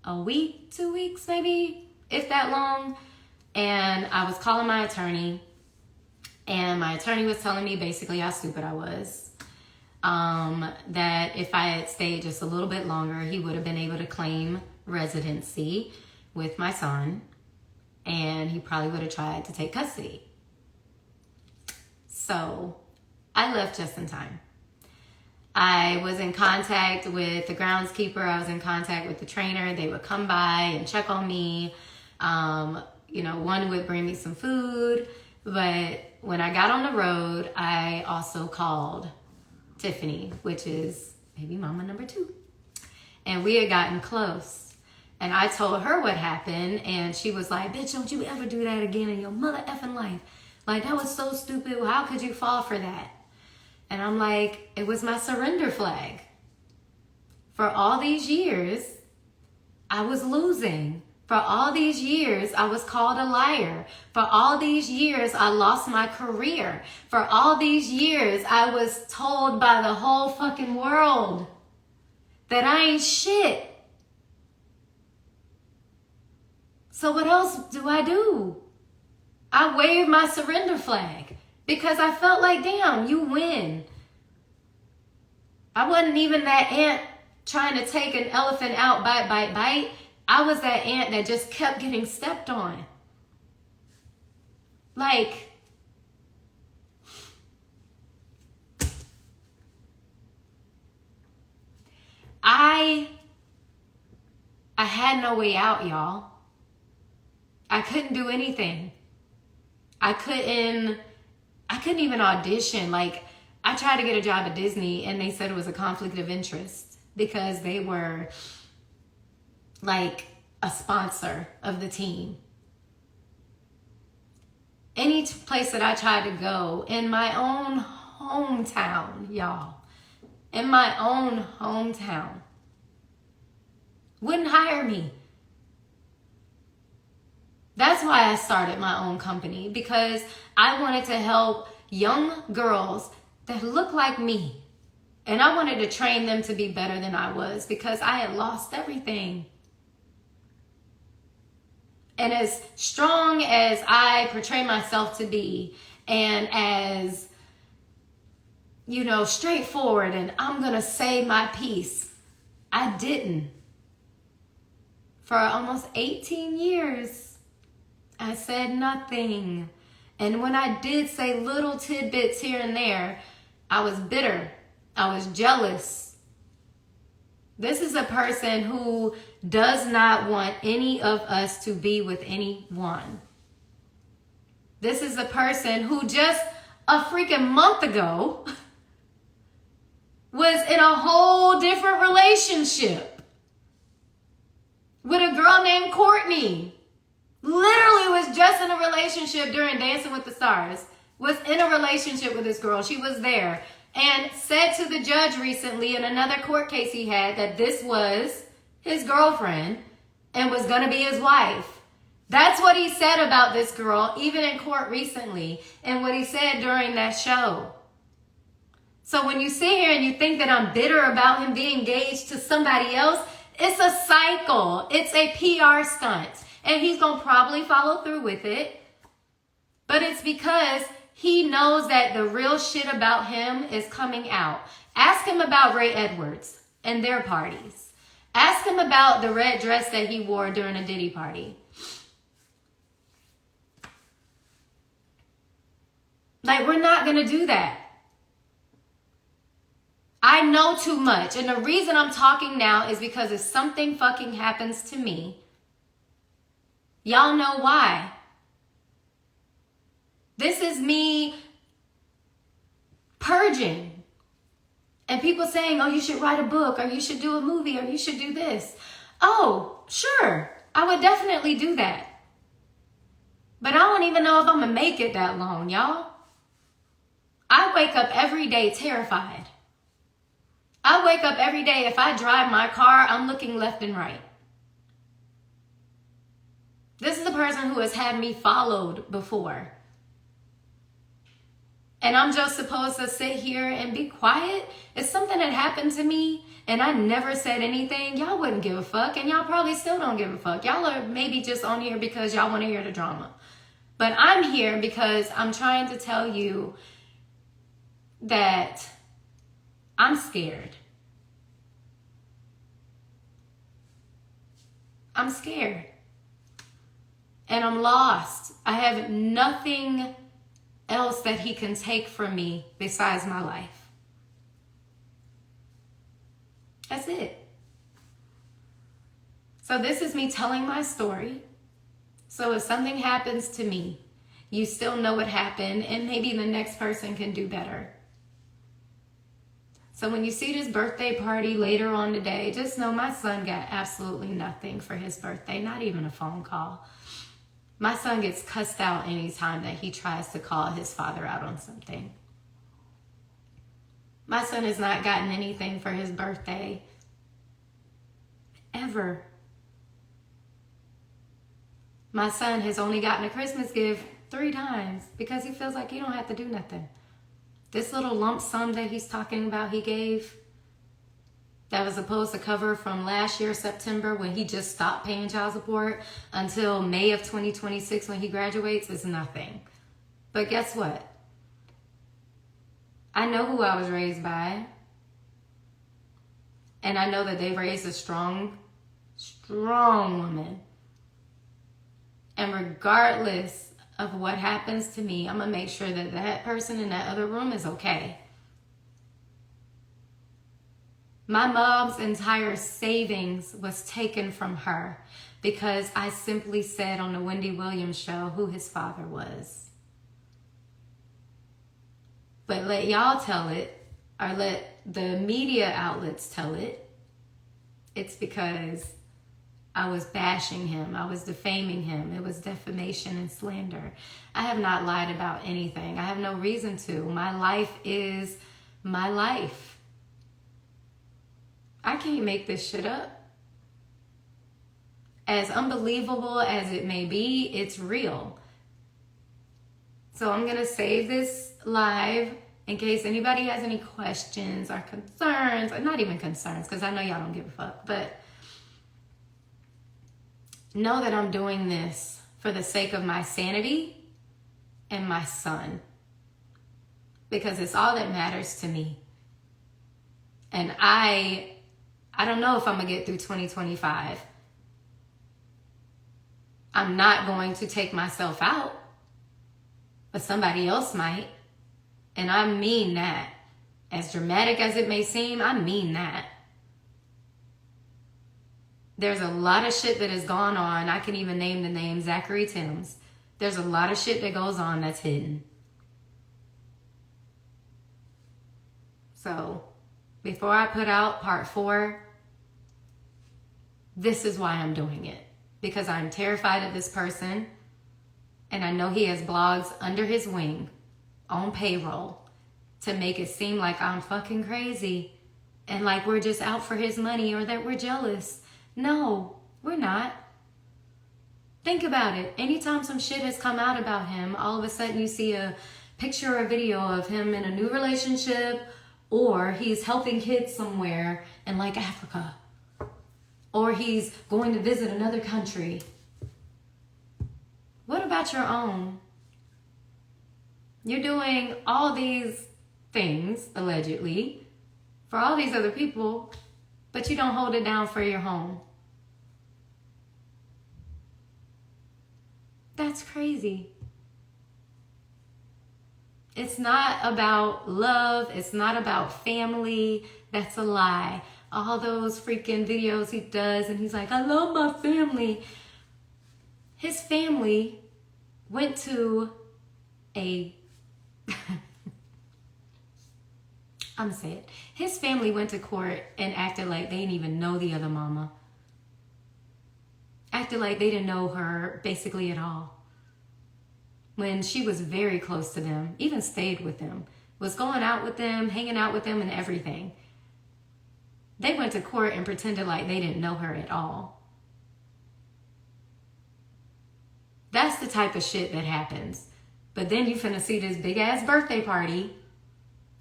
a week, 2 weeks maybe, if that long. And I was calling my attorney and my attorney was telling me basically how stupid I was. That if I had stayed just a little bit longer, he would have been able to claim residency with my son. And he probably would have tried to take custody. So I left just in time. I was in contact with the groundskeeper. I was in contact with the trainer. They would come by and check on me. One would bring me some food. But when I got on the road, I also called Tiffany, which is Babymama number 2. And we had gotten close. And I told her what happened. And she was like, bitch, don't you ever do that again in your mother effing life. Like, that was so stupid. How could you fall for that? And I'm like, it was my surrender flag. For all these years, I was losing. For all these years, I was called a liar. For all these years, I lost my career. For all these years, I was told by the whole fucking world that I ain't shit. So what else do I do? I waved my surrender flag because I felt like, damn, you win. I wasn't even that ant trying to take an elephant out, bite. I was that ant that just kept getting stepped on. Like, I had no way out, y'all. I couldn't do anything. I couldn't even audition. Like, I tried to get a job at Disney and they said it was a conflict of interest because they were like a sponsor of the team. Any place that I tried to go in my own hometown, y'all, in my own hometown, wouldn't hire me. That's why I started my own company, because I wanted to help young girls that look like me. And I wanted to train them to be better than I was because I had lost everything. And as strong as I portray myself to be, and as, straightforward and I'm going to say my piece, I didn't. For almost 18 years, I said nothing. And when I did say little tidbits here and there, I was bitter. I was jealous. This is a person who does not want any of us to be with anyone. This is a person who just a freaking month ago was in a whole different relationship with a girl named Courtney. Literally was just in a relationship during Dancing with the Stars. Was in a relationship with this girl. She was there. And said to the judge recently in another court case he had that this was his girlfriend and was going to be his wife. That's what he said about this girl, even in court recently, and what he said during that show. So when you sit here and you think that I'm bitter about him being engaged to somebody else, it's a cycle. It's a PR stunt. And he's going to probably follow through with it. But it's because he knows that the real shit about him is coming out. Ask him about Ray Edwards and their parties. Ask him about the red dress that he wore during a Diddy party. Like, we're not going to do that. I know too much. And the reason I'm talking now is because if something fucking happens to me, y'all know why. This is me purging. And people saying, oh, you should write a book, or you should do a movie, or you should do this. Oh, sure. I would definitely do that. But I don't even know if I'm going to make it that long, y'all. I wake up every day terrified. I wake up every day, if I drive my car, I'm looking left and right. This is the person who has had me followed before. And I'm just supposed to sit here and be quiet? If something had happened to me and I never said anything, y'all wouldn't give a fuck. And y'all probably still don't give a fuck. Y'all are maybe just on here because y'all want to hear the drama. But I'm here because I'm trying to tell you that I'm scared. I'm scared. And I'm lost. I have nothing else that he can take from me besides my life. That's it. So this is me telling my story. So if something happens to me, you still know what happened, and maybe the next person can do better. So when you see this birthday party later on today, just know my son got absolutely nothing for his birthday, not even a phone call. My son gets cussed out anytime that he tries to call his father out on something. My son has not gotten anything for his birthday ever. My son has only gotten a Christmas gift 3 times because he feels like he don't have to do nothing. This little lump sum that he's talking about he gave, that was supposed to cover from last year, September, when he just stopped paying child support, until May of 2026 when he graduates, is nothing. But guess what? I know who I was raised by. And I know that they raised a strong woman. And regardless of what happens to me, I'm going to make sure that that person in that other room is okay. My mom's entire savings was taken from her because I simply said on the Wendy Williams show who his father was. But let y'all tell it, or let the media outlets tell it, it's because I was bashing him. I was defaming him. It was defamation and slander. I have not lied about anything. I have no reason to. My life is my life. I can't make this shit up. As unbelievable as it may be, it's real. So I'm going to save this live in case anybody has any questions or concerns. Or not even concerns, because I know y'all don't give a fuck. But know that I'm doing this for the sake of my sanity and my son. Because it's all that matters to me. And I don't know if I'm going to get through 2025. I'm not going to take myself out. But somebody else might. And I mean that. As dramatic as it may seem, I mean that. There's a lot of shit that has gone on. I can even name the name Zachary Timms. There's a lot of shit that goes on that's hidden. So before I put out part 4, this is why I'm doing it. Because I'm terrified of this person, and I know he has blogs under his wing on payroll to make it seem like I'm fucking crazy and like we're just out for his money or that we're jealous. No, we're not. Think about it. Anytime some shit has come out about him, all of a sudden you see a picture or a video of him in a new relationship, or he's helping kids somewhere in like Africa, or he's going to visit another country. What about your own? You're doing all these things, allegedly, for all these other people, but you don't hold it down for your home. That's crazy. It's not about love. It's not about family. That's a lie. All those freaking videos he does, and he's like, I love my family. His family went to I'm gonna say it. His family went to court and acted like they didn't even know the other mama. Acted like they didn't know her basically at all. When she was very close to them, even stayed with them, was going out with them, hanging out with them and everything. They went to court and pretended like they didn't know her at all. That's the type of shit that happens. But then you finna see this big ass birthday party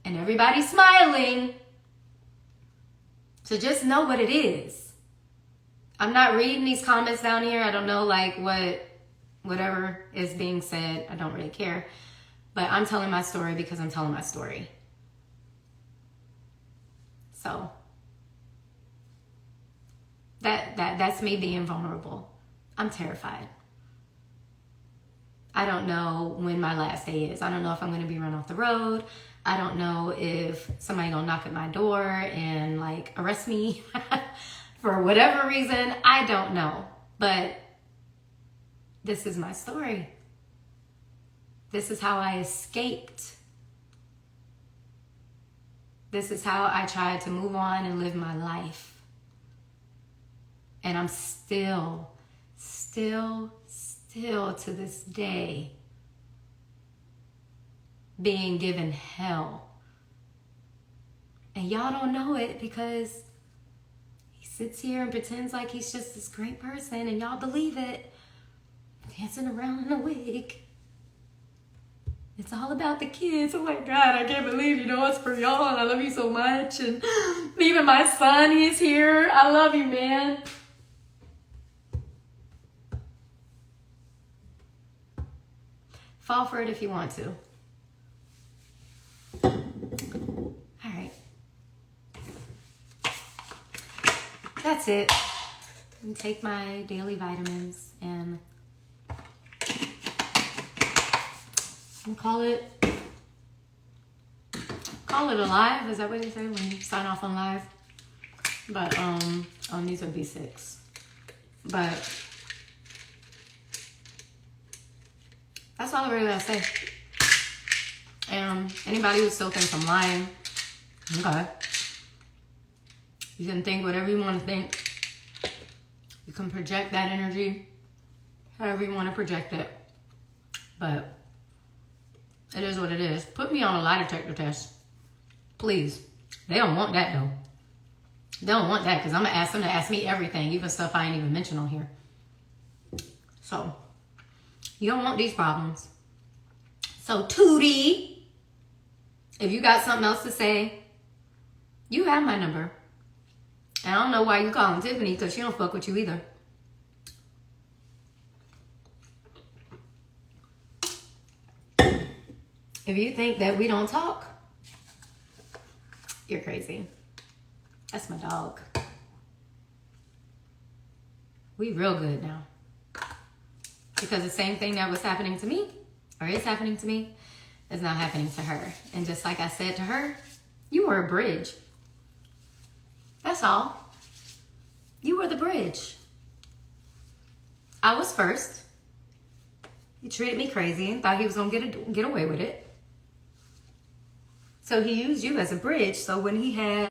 and everybody's smiling. So just know what it is. I'm not reading these comments down here. I don't know like whatever is being said. I don't really care. But I'm telling my story because I'm telling my story. So that's me being vulnerable. I'm terrified. I don't know when my last day is. I don't know if I'm going to be run off the road. I don't know if somebody going to knock at my door and like arrest me for whatever reason. I don't know. But this is my story. This is how I escaped. This is how I tried to move on and live my life. And I'm still to this day being given hell. And y'all don't know it because he sits here and pretends like he's just this great person and y'all believe it. Dancing around in a wig. It's all about the kids. Oh my God, I can't believe it's for y'all and I love you so much. And even my son, he's here. I love you, man. Fall for it if you want to. All right. That's it. And take my daily vitamins and call it a live. Is that what they say when you sign off on live? But these are B6. But that's all I really gotta say. Anybody who still thinks I'm lying, okay. You can think whatever you want to think. You can project that energy however you want to project it. But it is what it is. Put me on a lie detector test. Please. They don't want that though. They don't want that because I'm going to ask them to ask me everything, even stuff I ain't even mentioned on here. So, you don't want these problems. So, Tootie, if you got something else to say, you have my number. And I don't know why you calling Tiffany because she don't fuck with you either. If you think that we don't talk, you're crazy. That's my dog. We real good now. Because the same thing that was happening to me, or is happening to me, is now happening to her. And just like I said to her, you were a bridge. That's all. You were the bridge. I was first. He treated me crazy and thought he was going to get away with it. So he used you as a bridge. So when he had